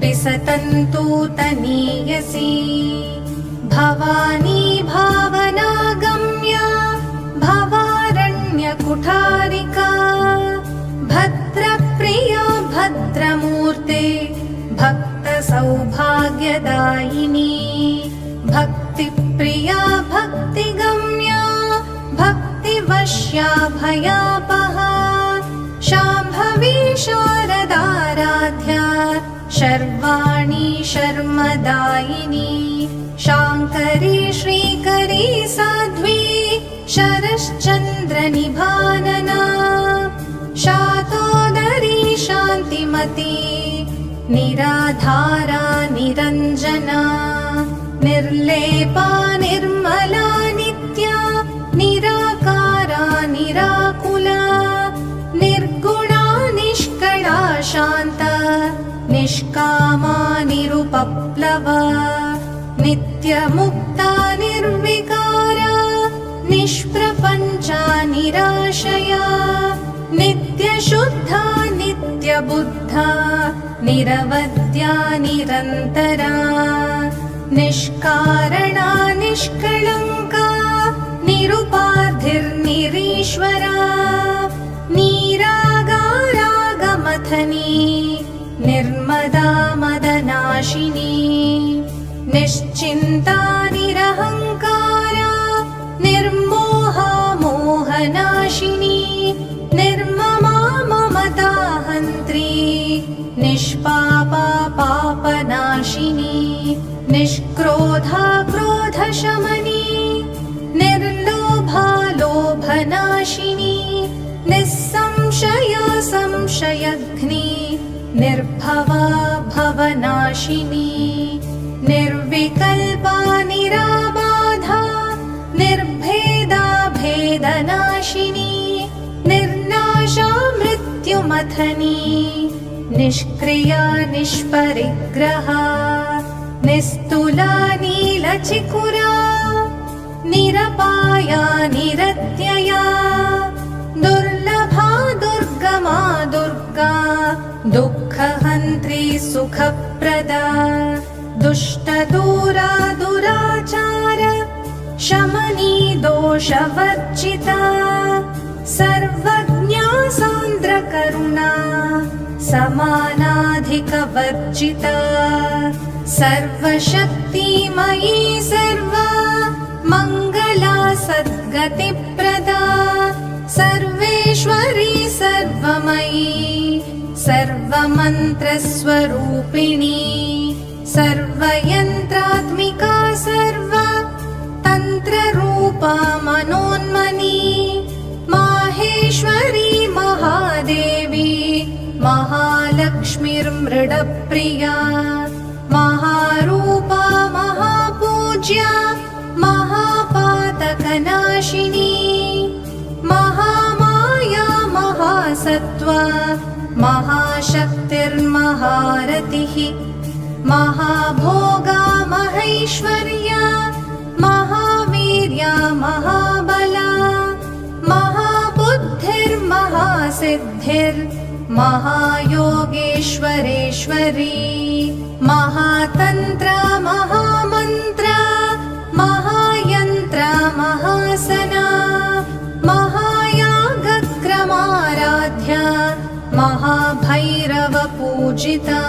विसतन्तूतनीयसी भवानी भावनागम्या भवारण्यकुठारिका भद्रप्रिया भद्रमूर्ते भक्तसौभाग्यदायिनी भक्तिप्रिया भक्तिगम्या भक्तिवश्या भयापहा शाम्भवी शारदाराध्या शर्वाणी शर्मदायिनी शाङ्करी श्रीकरी साध्वी शरश्चन्द्रनिभानना शातोदरी शान्तिमती निराधारा निरञ्जना निर्लेपा निर्मला नित्या निराकारा निराकुला निर्गुणा निष्कला शान्ता निष्कामा निरुपप्लवा नित्यमुक्ता निर्विकारा निष्प्रपञ्चा निराशया नित्यशुद्धा नित्यबुद्धा निरवद्या निरन्तरा निष्कारणा निष्कळङ्का निरुपाधिर्निरीश्वरा निरागारागमथनी निर्मदा मदनाशिनी निश्चिन्ता निरहङ्कारा निर्मोहा मोहनाशिनी निर्ममा ममताहन्त्री निष्पापा पापनाशिनी निष्क्रोधा क्रोधशमनी निर्लोभा लोभनाशिनी निस्संशया संशयघ्नी निर्भवा भवनाशिनी निर्विकल्पा निराबाधा निर्भेदा भेदनाशिनी निर्नाशा मृत्युमथनी निष्क्रिया निष्परिग्रहा निस्तुला नीलचिकुरा निरपाया निरत्यया दुर्लभा दुर्गमा दुर्गा दुःखहन्त्री सुखप्रदा दुष्टदूरा दुराचार शमनी दोषवर्जिता सर्वज्ञा सान्द्रकरुणा समानाधिकवर्जिता सर्वशक्तिमयी सर्वा मङ्गला सद्गतिप्रदा सर्वेश्वरी सर्वमयी सर्वमन्त्रस्वरूपिणी सर्वयन्त्रात्मिका सर्वा तन्त्ररूपा मनोन्मनी माहेश्वरी महादेवी महालक्ष्मीर्मृडप्रिया महारूपा महापूज्या महापातकनाशिनी महामाया महासत्त्वा महाशक्तिर्महारतिः महाभोगा महैश्वर्या महावीर्या महाबला महाबुद्धिर्महासिद्धिर्महायोगेश्वरेश्वरी महातन्त्र महामन्त्र महायन्त्र महासना महायागक्रमाराध्या महाभैरवपूजिता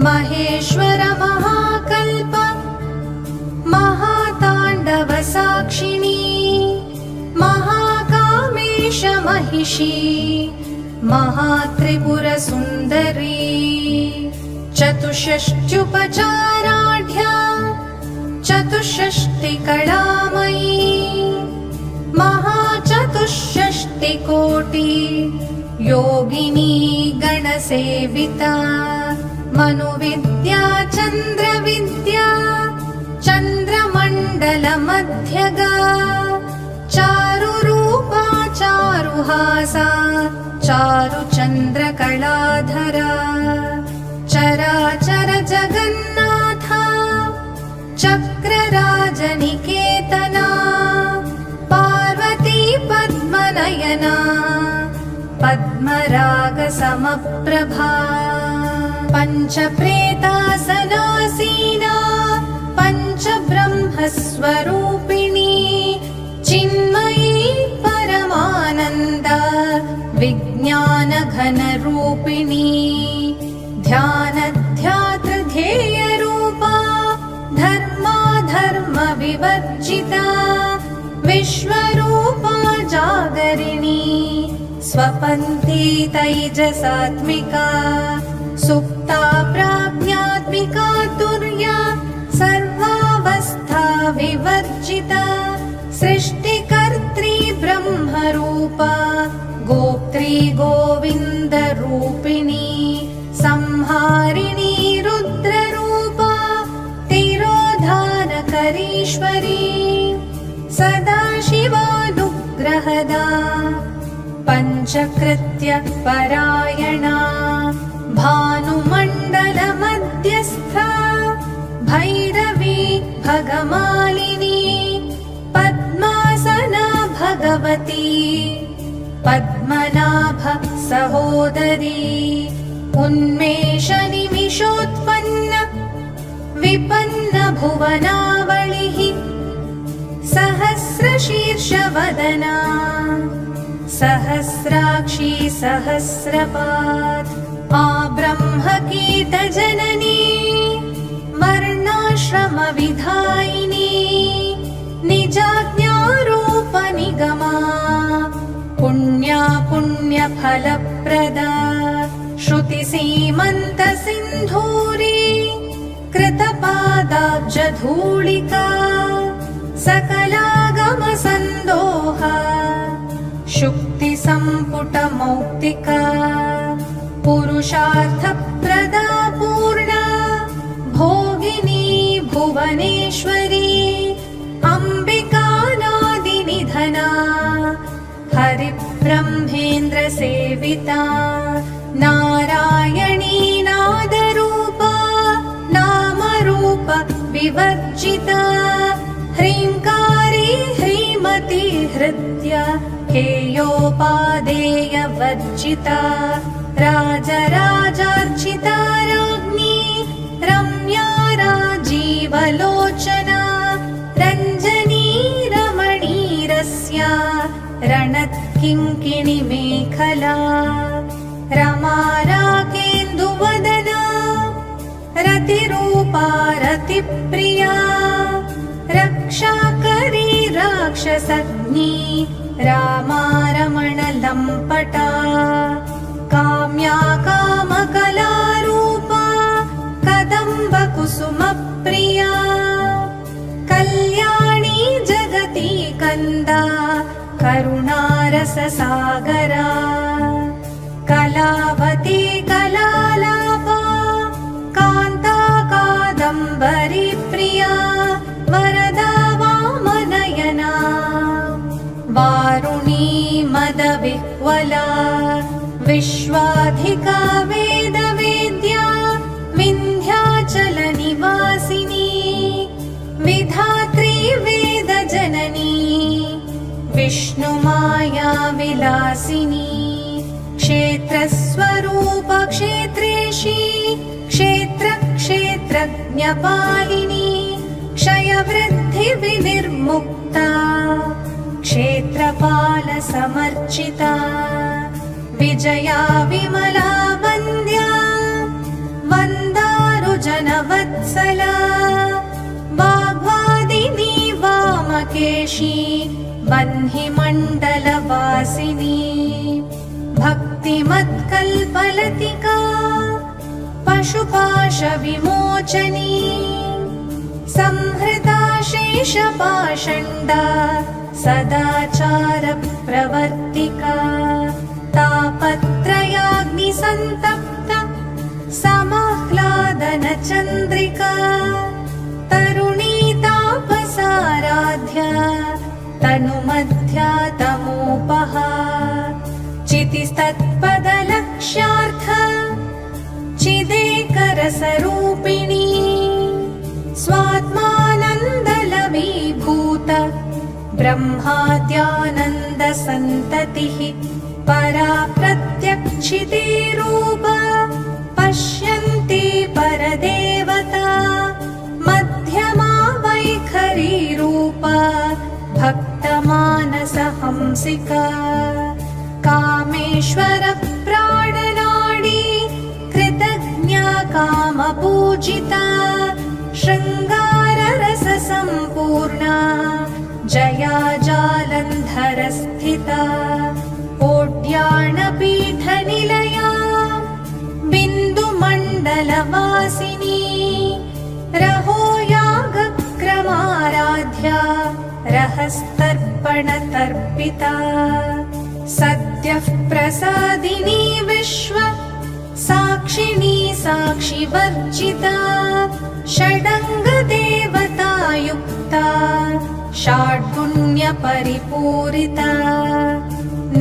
महेश्वर महाकल्प महाताण्डवसाक्षिणी महाकामेश महिषी महात्रिपुरसुन्दरी चतुष्षष्ट्युपचाराढ्या चतुष्षष्टिकलामयी महाचतुष्षष्टिकोटि योगिनी गणसेविता मनुविद्या चन्द्रविद्या चन्द्रमण्डलमध्यगा चारुरूपा चारुहासा चारुचन्द्रकलाधरा चराचर जगन्नाथा चक्रराजनिकेतना पार्वती पद्मनयना पद्मरागसमप्रभा पञ्चप्रेतासनासीना पञ्चब्रह्मस्वरूपिणी चिन्मयी परमानन्दा विज्ञानघनरूपिणी ध्यानध्यातृध्येयरूपा धर्माधर्मविवर्जिता विश्वरूपा जागरिणी स्वपन्ती तैजसात्मिका सुप्ता प्राज्ञात्मिका तुर्या सर्वावस्था विवर्जिता सृष्टिकर्त्री ब्रह्मरूपा गोप्त्री गोविन्दरूपिणी संहारिणी रुद्ररूपा तिरोधानकरीश्वरी सदाशिवानुग्रहदा पञ्चकृत्य परायणा भानुमण्डलमध्यस्था भैरवी भगमालिनी पद्मासना भगवती पद्मनाभ सहोदरी उन्मेषनिमिषोत्पन्न विपन्न भुवनावलिः सहस्रशीर्षवदना सहस्राक्षी सहस्रपात् आब्रह्मकीटजननी वर्णाश्रमविधायिनी निजाज्ञारूपनिगमा पुण्या पुण्यफलप्रदा श्रुतिसीमन्तसिन्धूरी कृतपादाब्जधूलिका सकलागमसन्दोहा शुक्तिसम्पुटमौक्तिका पुरुषार्थप्रदा पूर्णा भोगिनी भुवनेश्वरी अम्बिकानादिनिधना हरिब्रह्मेन्द्रसेविता नारायणी नादरूपा नामरूप विवर्जिता ह्रीङ्कारी ह्रीमती हृद्या हेयोपादेयवर्जिता राजराजार्चिता राज्ञी रम्या राजीवलोचना रञ्जनी रमणीरस्या रणत्किङ्किणिमेखला रमा राकेन्दुवदना रतिरूपा रतिप्रिया रक्षाकरी राक्षसग्नी रामा रमणलम्पटा काम्या कामकलारूपा कदम्बकुसुमप्रिया कल्याणी जगती कन्दा करुणारससागरा कलावती कलालापा कान्ता कादम्बरी प्रिया वरदा वामनयना वारुणी मदविह्वला विश्वाधिका वेदवेद्या विन्ध्याचलनिवासिनी विधात्री वेदजननी विष्णुमाया विलासिनी क्षेत्रस्वरूप क्षेत्रेशी क्षेत्रक्षेत्रज्ञपालिनी क्षयवृद्धिविनिर्मुक्ता क्षेत्रपालसमर्चिता विजया विमला वन्द्या वन्दारुजनवत्सला वाग्वादिनी वामकेशी बह्निमण्डलवासिनी भक्तिमत्कल्पलतिका पशुपाशविमोचनी संहृता शेषपाषण्डा सदाचारप्रवर्तिका तापत्रयाग्निसन्तप्ता समाह्लादनचन्द्रिका तरुणी तापसाराध्या तनुमध्या तमोपहा चितिस्तत्पदलक्ष्यार्थ चिदेकरसरूपिणी स्वात्मानन्दलवीभूत ब्रह्माद्यानन्दसन्ततिः परा प्रत्यक्षिते रूप पश्यन्ति परदेवता मध्यमा वैखरी रूपा भक्तमानसहंसिका कामेश्वर प्राणनाडी कृतज्ञा कामपूजिता शृङ्गाररससम्पूर्णा जया जालन्धरस्थिता कोट्याणपीठनिलया बिन्दुमण्डलमण्डिता सहस्तर्पणतर्पिता सद्यः प्रसादिनी विश्व साक्षिणी साक्षिवर्जिता षडङ्गदेवतायुक्ता षड्गुण्यपरिपूरिता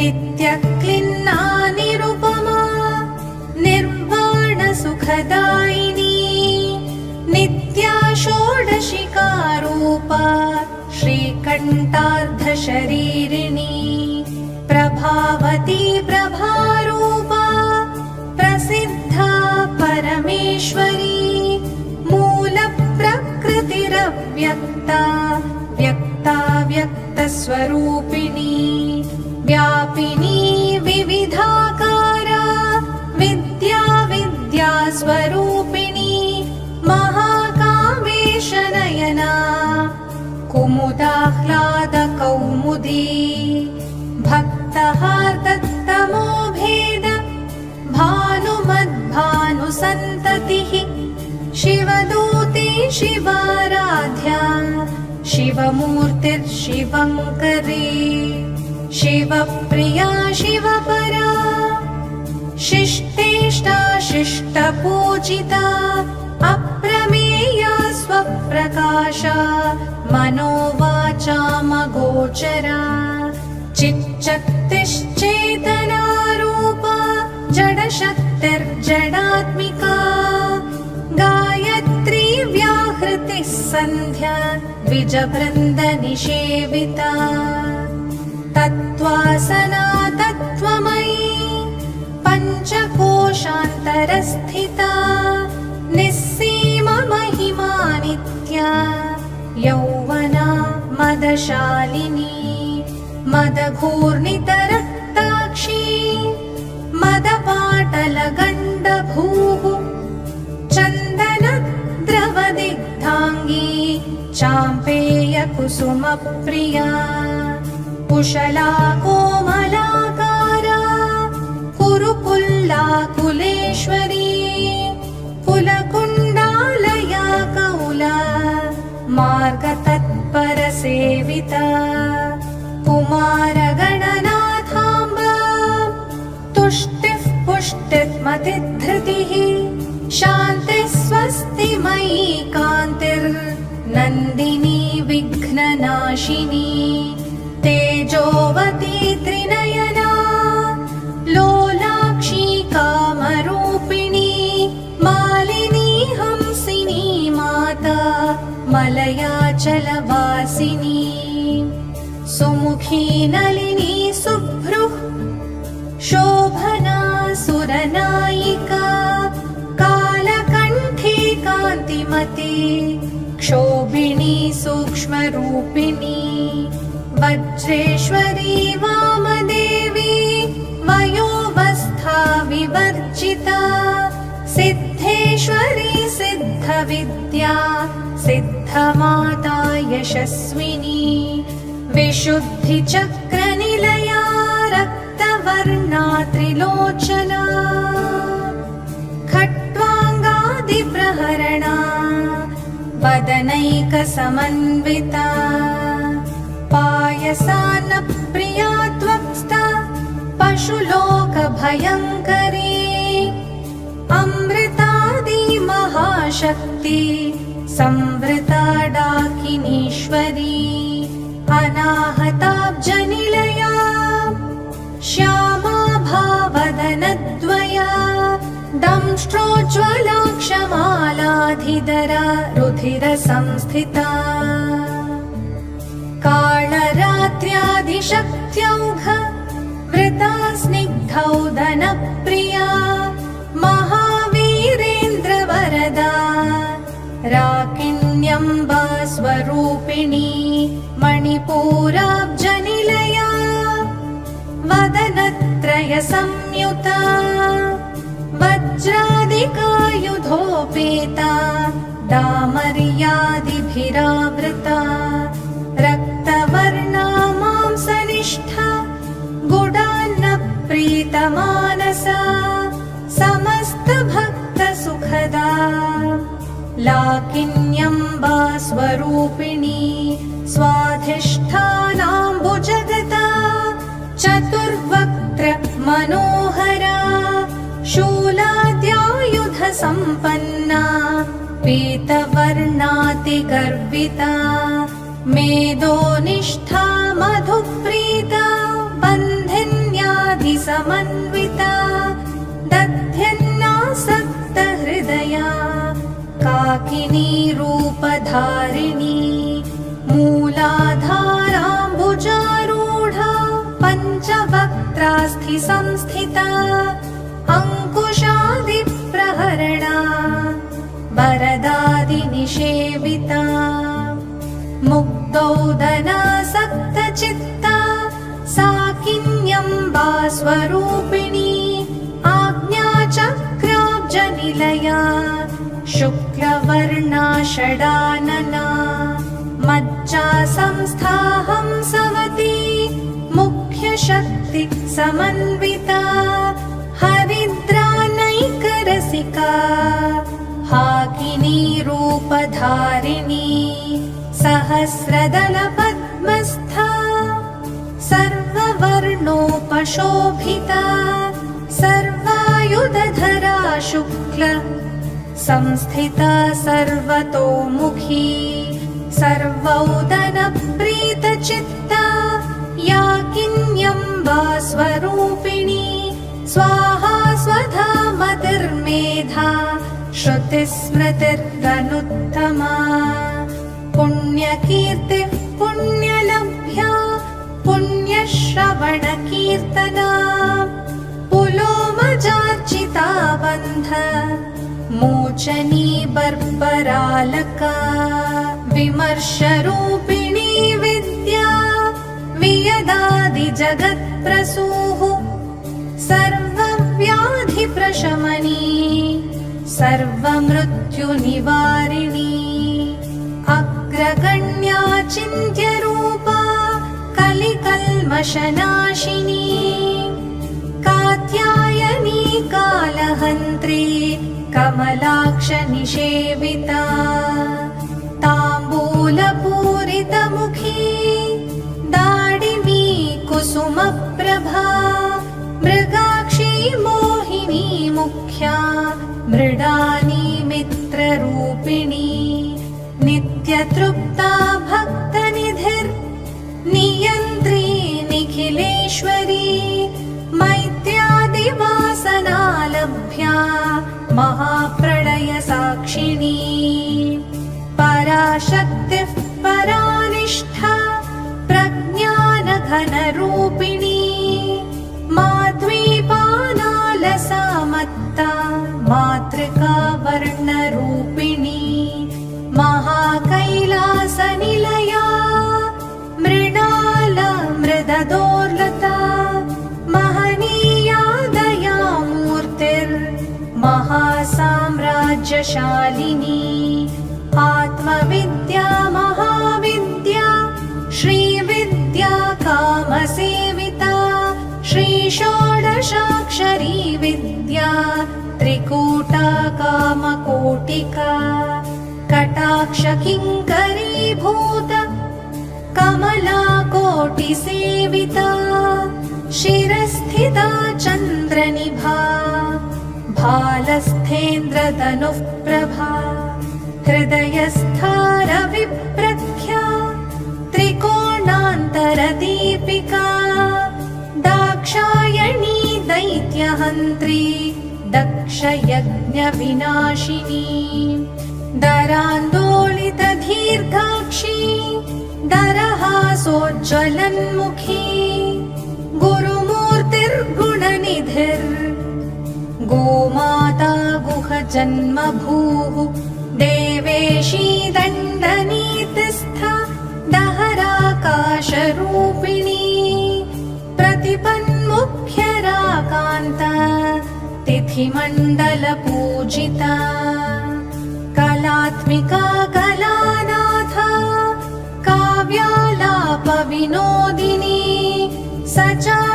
नित्यक्लिन्ना निरुपमा निर्वाणसुखदायिनी नित्या षोडशिकारूपा श्रीकण्ठार्धशरीरिणी प्रभावती प्रभारूपा प्रसिद्धा परमेश्वरी मूलप्रकृतिरव्यक्ता व्यक्ता व्यक्तस्वरूपिणी व्यापिनी विविधाकारा विद्या विद्यास्वरूपिणी महाकामेशनयना कुमुदाह्लादकौमुदी भक्तहार्दत्तमोभेद भानुमद्भानुसन्ततिः शिवदूते शिवाराध्या शिवमूर्तिर्शिवङ्करी शिवप्रिया शिवपरा शिष्टेष्टा शिष्टपूजिता अप्रमेया स्वप्रकाशा मनोवाचामगोचरा चिच्शक्तिश्चेतनारूपा जडशक्तिर्जडात्मिका गायत्री व्याहृतिः सन्ध्या द्विजवृन्दनिषेविता तत्त्वासना तत्त्वमयी पञ्चकोशान्तरस्थिता निस्सीममहिमा नित्या यौवना मदशालिनी मदघूर्णितरक्ताक्षी मदपाटलगण्डभूः चन्दनद्रवदिग्धाङ्गी चाम्पेयकुसुमप्रिया कुशला कोमलाकारा कुरुकुल्ला कुलेश्वरी कुलकुण्डालया कौला मार्गतत्परसेविता कुमारगणनाथाम्बा तुष्टिः पुष्टिर्मतिधृतिः शान्तिः स्वस्तिमयी कान्तिर्नन्दिनी विघ्ननाशिनी तेजोवती त्रिनयना लोलाक्षी कामरूपिणी मालिनी हंसिनी माता मलयाचलवासिनी सुमुखी नलिनी सुभ्रुः शोभना सुरनायिका कालकण्ठी कान्तिमती क्षोभिणी सूक्ष्मरूपिणी वज्रेश्वरी वामदेवी वयोवस्था विवर्जिता सिद्धेश्वरी सिद्धविद्या सिद्धमाता यशस्विनी विशुद्धिचक्रनिलया रक्तवर्णा त्रिलोचना खट्वाङ्गादिप्रहरणा वदनैकसमन्विता पायसान्नप्रिया त्वक्स्था पशुलोकभयङ्करी अमृतादि महाशक्ति संवृता डाकिनीश्वरी अनाहताब्जनिलया श्यामा भावदनद्वया दंष्ट्रोज्ज्वलाक्षमालाधिधरा रुधिरसंस्थिता कालरात्र्याधिशक्त्यौघ वृता स्निग्धौदनप्रिया महावीरेन्द्रवरदा राकिण्यम्बा स्वरूपिणी मणिपूराब्जनिलया वदनत्रयसंयुता वज्रादिकायुधोपेता दामर्यादिभिरावृता रक्तवर्णा मांसनिष्ठा गुडान्नप्रीतमानसा समस्तभक्तसुखदा लाकिन्यम्बा स्वरूपिणी स्वाधिष्ठानाम्बुजगता चतुर्वक्त्र मनोहरा शूलाद्यायुधसम्पन्ना पीतवर्णातिगर्विता मेदोनिष्ठा मधुप्रीता बन्धिन्याधिसमन्विता दध्यन्नासक्तहृदया काकिनी रूपधारिणी मूलाधाराम्बुजारूढा पञ्चवक्त्रास्थि संस्थिता अङ्कुशादिप्रहरणा वरदादिनिषेविता मुग्धोदनासक्तचित्ता साकिन्यम्बा स्वरूपिणी आज्ञाचक्राब्जनिलया शुक्लवर्णा षडानना मज्जा संस्था हंसवती मुख्यशक्ति समन्विता हरिद्रानैकरसिका हाकिनी रूपधारिणी सहस्रदलपद्मस्था सर्ववर्णोपशोभिता सर्वायुधधरा शुक्ल संस्थिता सर्वतोमुखी सर्वौदनप्रीतचित्ता याकिन्यम्बा स्वरूपिणी स्वाहा स्वधा मतिर्मेधा श्रुतिस्मृतिर्गनुत्तमा पुण्यकीर्तिः पुण्यलभ्या पुण्यश्रवणकीर्तना पुलोमजार्चिता बन्ध मोचनी बर्बरालका विमर्शरूपिणी विद्या वियदादिजगत्प्रसूः सर्वव्याधिप्रशमनी सर्वमृत्युनिवारिणी अग्रगण्या चिन्त्यरूपा कलिकल्मषनाशिनी कात्यायनी कालहन्त्री कमलाक्षनिषेविता ताम्बूलपूरितमुखी दाडिमी कुसुमप्रभा मृगाक्षी मोहिनी मुख्या मृडानी मित्ररूपिणी नित्यतृप्ता भक्तनिधिर्नियन्त्री निखिलेश्वरी मैत्र्यादिवासनालभ्या महाप्रलयसाक्षिणी पराशक्तिः परानिष्ठा प्रज्ञानघनरूपिणी माध्वीपानालसामत्ता मातृका वर्णरूपिणी महाकैलासनिलया मृणाल मृददोर्लता महनीया दयामूर्तिर्महासाम्राज्यशालिनी आत्मविद्या महाविद्या श्रीविद्या कामसेविता श्रीषोडशाक्षरी विद्या त्रिकूटा कामकोटिका कटाक्षकिङ्करीभूत कमलाकोटिसेविता शिरस्थिता चन्द्रनिभा भालस्थेन्द्रतनुः प्रभा हृदयस्था रविप्रख्या त्रिकोणान्तरदीपिका दाक्षायणी दैत्यहन्त्री दक्षयज्ञविनाशिनी दरान्दोलितदीर्घाक्षी दरहासोज्ज्वलन्मुखी गुरुमूर्तिर्गुणनिधिर् गोमाता गुहजन्मभूः देवेशी दण्डनीतिस्था दहराकाशरूपिणी प्रतिपन्मुख्यराकान्ता तिथिमण्डलपूजिता कलात्मिका कलानाथा काव्यालापविनोदिनी सचामररमावाणी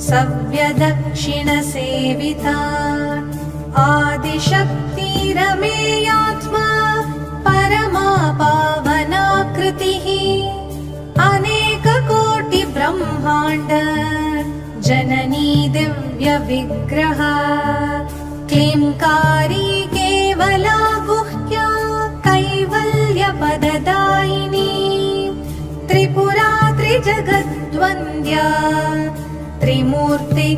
सव्यदक्षिणसेविता आदिशक्तिरमेयात्मा परमा पावनाकृतिः अनेककोटिब्रह्माण्ड जननी दिव्यविग्रह क्लींकारी केवला गुह्या कैवल्यपददायिनी त्रिपुरा त्रिजगद्वन्द्या त्रिमूर्ति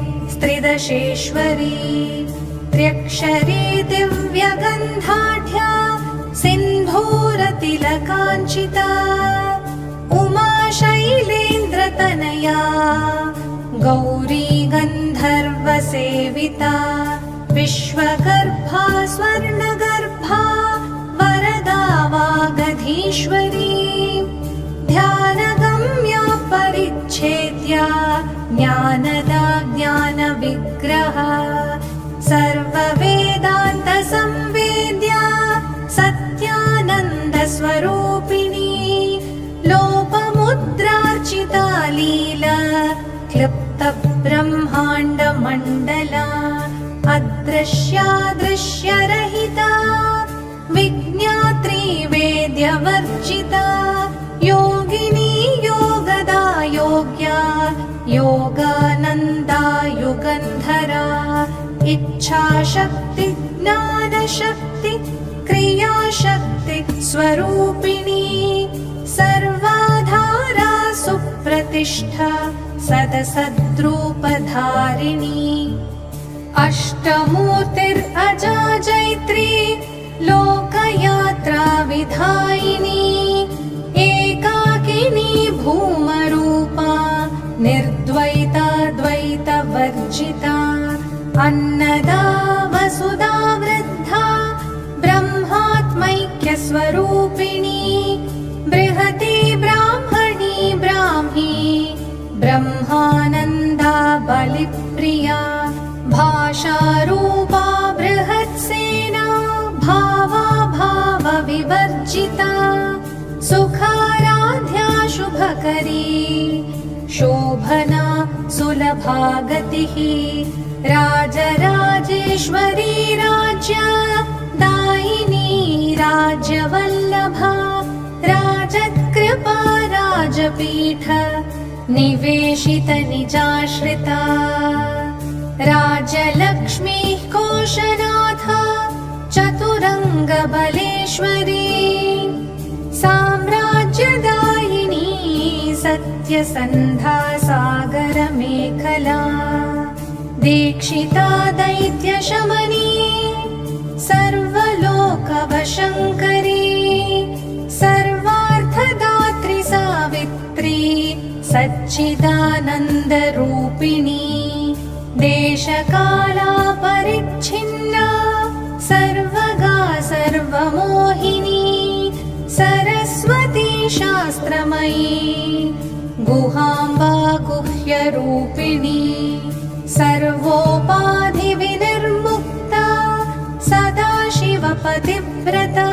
त्रिदशेश्वरी त्र्यक्षरी दिव्यगन्धाढ्या सिन्धूरतिलकाञ्चिता उमा शैलेन्द्रतनया गौरी गन्धर्वसेविता विश्वगर्भा स्वर्णगर्भा वरदा वागधीश्वरी ध्यानगम्या परिच्छेद्या ज्ञानदा ज्ञानविग्रह सर्ववेदान्तसंवेद्या सत्यानन्दस्वरूपिणी लोपमुद्रार्चिता लीला क्लृप्तब्रह्माण्डमण्डला अदृश्या दृश्यरहिता विज्ञात्री वेद्यवर्जिता योगिनी योगदा योग्या योगानन्दा युगन्धरा इच्छाशक्ति ज्ञानशक्ति क्रियाशक्ति स्वरूपिणी सर्वाधारा सुप्रतिष्ठा सदसद्रूपधारिणी अष्टमूर्तिरजा जैत्री लोकयात्रा विधायिनी एकाकिनी भूमरूपा निर्द्वैता द्वैतवर्जिता अन्नदा वसुधा वृद्धा ब्रह्मात्मैक्यस्वरूपिणी बृहती ब्राह्मणी ब्राह्मी ब्रह्मानन्दा बलिप्रिया भाषारूपा बृहत्सेना भावा भावविवर्जिता सुखाराध्या शुभकरी शोभना सुलभागतिः राजराजेश्वरी राज्य दायिनी राज्यवल्लभा राजकृपा राजपीठ निवेशित निजाश्रिता राज्यलक्ष्मीः कोशनाथ चतुरङ्गबलेश्वरी साम्राज्यदायिनी सत्यसन्धा सागरमेखला दीक्षिता दैत्यशमनी सर्वलोकवशङ्करी सर्वार्थदात्री सावित्री सच्चिदानन्दरूपिणी देशकालापरिच्छिन्ना सर्वगा सर्वमोहिनी सरस्वती शास्त्रमयी गुहाम्बा गुह्यरूपिणी सर्वोपाधिविनिर्मुक्ता सदाशिवपतिव्रता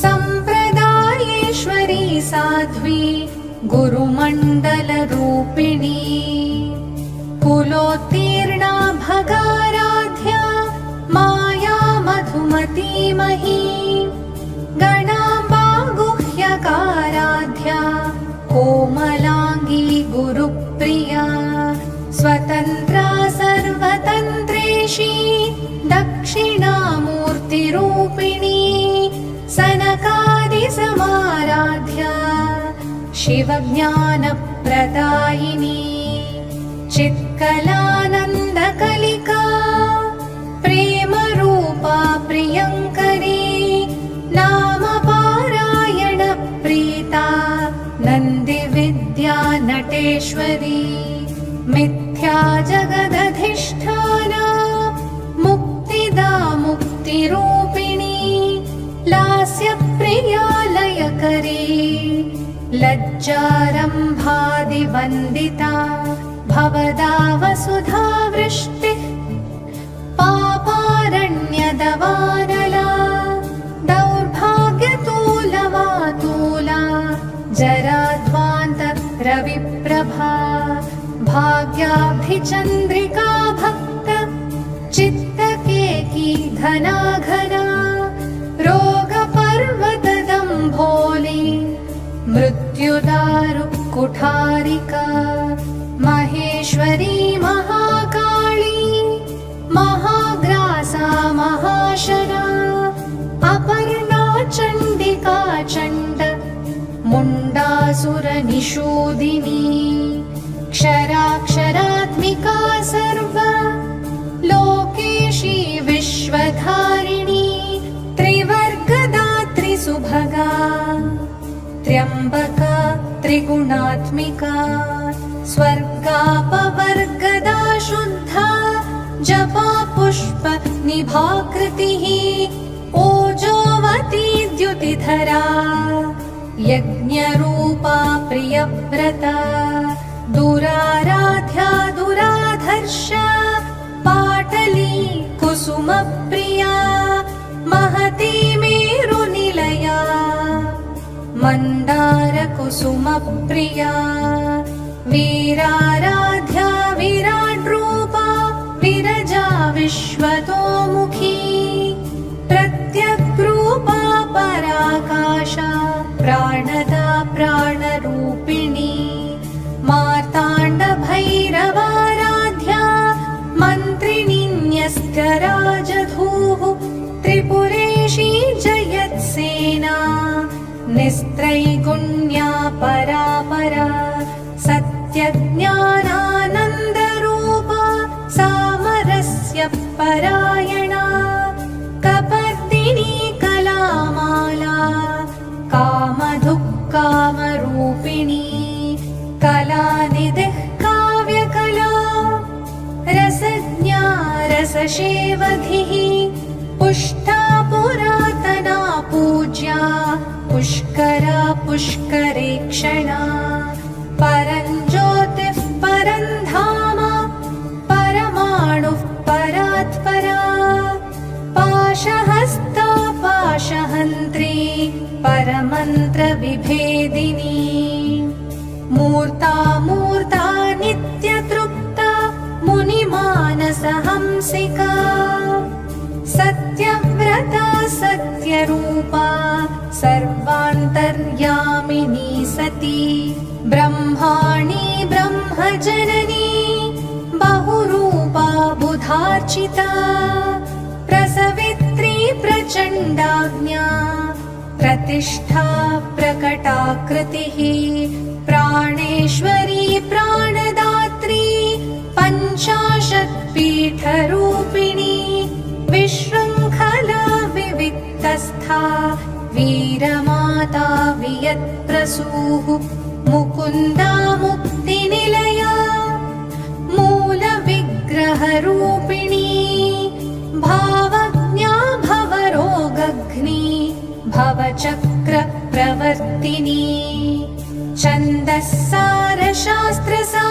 सम्प्रदायेश्वरी साध्वी गुरुमण्डलरूपिणी कुलोत्तीर्णा भगाराध्या माया मधुमतीमही गणाम्बा गुह्यकाराध्या कोमलाङ्गी गुरुप्रिया स्वतन्त्रा सर्वतन्त्रेशी दक्षिणामूर्तिरूपिणी सनकादिसमाराध्या शिवज्ञानप्रदायिनी चित्कलानन्दकलिका प्रेमरूपा प्रियङ्करी नामपारायणप्रीता नन्दिविद्या नटेश्वरी मिथ्या जगदधिष्ठाना मुक्तिदा मुक्तिरूपिणी लास्यप्रिया लयकरी लज्जारम्भादिवन्दिता भवदा वसुधा वृष्टि पापारण्यदवानला दौर्भाग्यतूलवातूला जराध्वान्त रविप्रभा भाग्याब्धिचन्द्रिका भक्त चित्तके घना घना रोगपर्वतदम्भोली मृत्युदारु कुठारिका महेश्वरी महाकाली महाग्रासा महाशरा अपर्णा चण्डिका चण्ड मुण्डासुरनिषूदिनी क्षराक्षरात्मिका सर्व लोकेशी विश्वधारिणी त्रिवर्गदात्री सुभगा त्र्यम्बका त्रिगुणात्मिका स्वर्गापवर्गदा शुद्धा जपा पुष्प निभाकृतिः ओजोवती द्युतिधरा यज्ञरूपा प्रियव्रता दुराराध्या दुराधर्ष पाटली कुसुमप्रिया महती मेरुनिलया मन्दारकुसुमप्रिया वीराराध्या विराड्रूपा विरजा विश्वतोमुखी प्रत्यग्रूपा पराकाशा प्राणदा प्राणरूपिणी मार्ताण्डभैरवाराध्या मन्त्रिणीन्यस्कराजधूः त्रिपुरेशी जयत्सेना निस्त्रैगुण्या परापरा सत्यज्ञानानन्दरूपा सामरस्य परायणा कपर्दिनी कलामाला कामधुक्कामरूपिणी कलानिधिः काव्यकला रसज्ञा रसशेवधिः पुष्टा पुरातना पूज्या पुष्करा पुष्करेक्षणा परञ्ज्योतिः परन्धाम परमाणुः परात्परा पाशहस्ता पाशहन्त्री परमन्त्रविभेदिनी मूर्ता मूर्ता नित्यतृप्ता मुनिमानसहंसिका सत्यव्रता सत्यरूपा सर्वान्तर्यामिनी सती ब्रह्माणी ब्रह्मजननी बहुरूपा बुधार्चिता प्रसवित्री प्रचण्डाज्ञा प्रतिष्ठा प्रकटाकृतिः प्राणेश्वरी प्राणदात्री पञ्चाशत्पीठरूपिणी विशृङ्खला विविक्तस्था वीरमाता वियत्प्रसूः मुकुन्दा मुक्तिनिलया मूलविग्रहरूपिणी भावज्ञा भवरोगघ्नी भवचक्रप्रवर्तिनी छन्दस्सारशास्त्रसा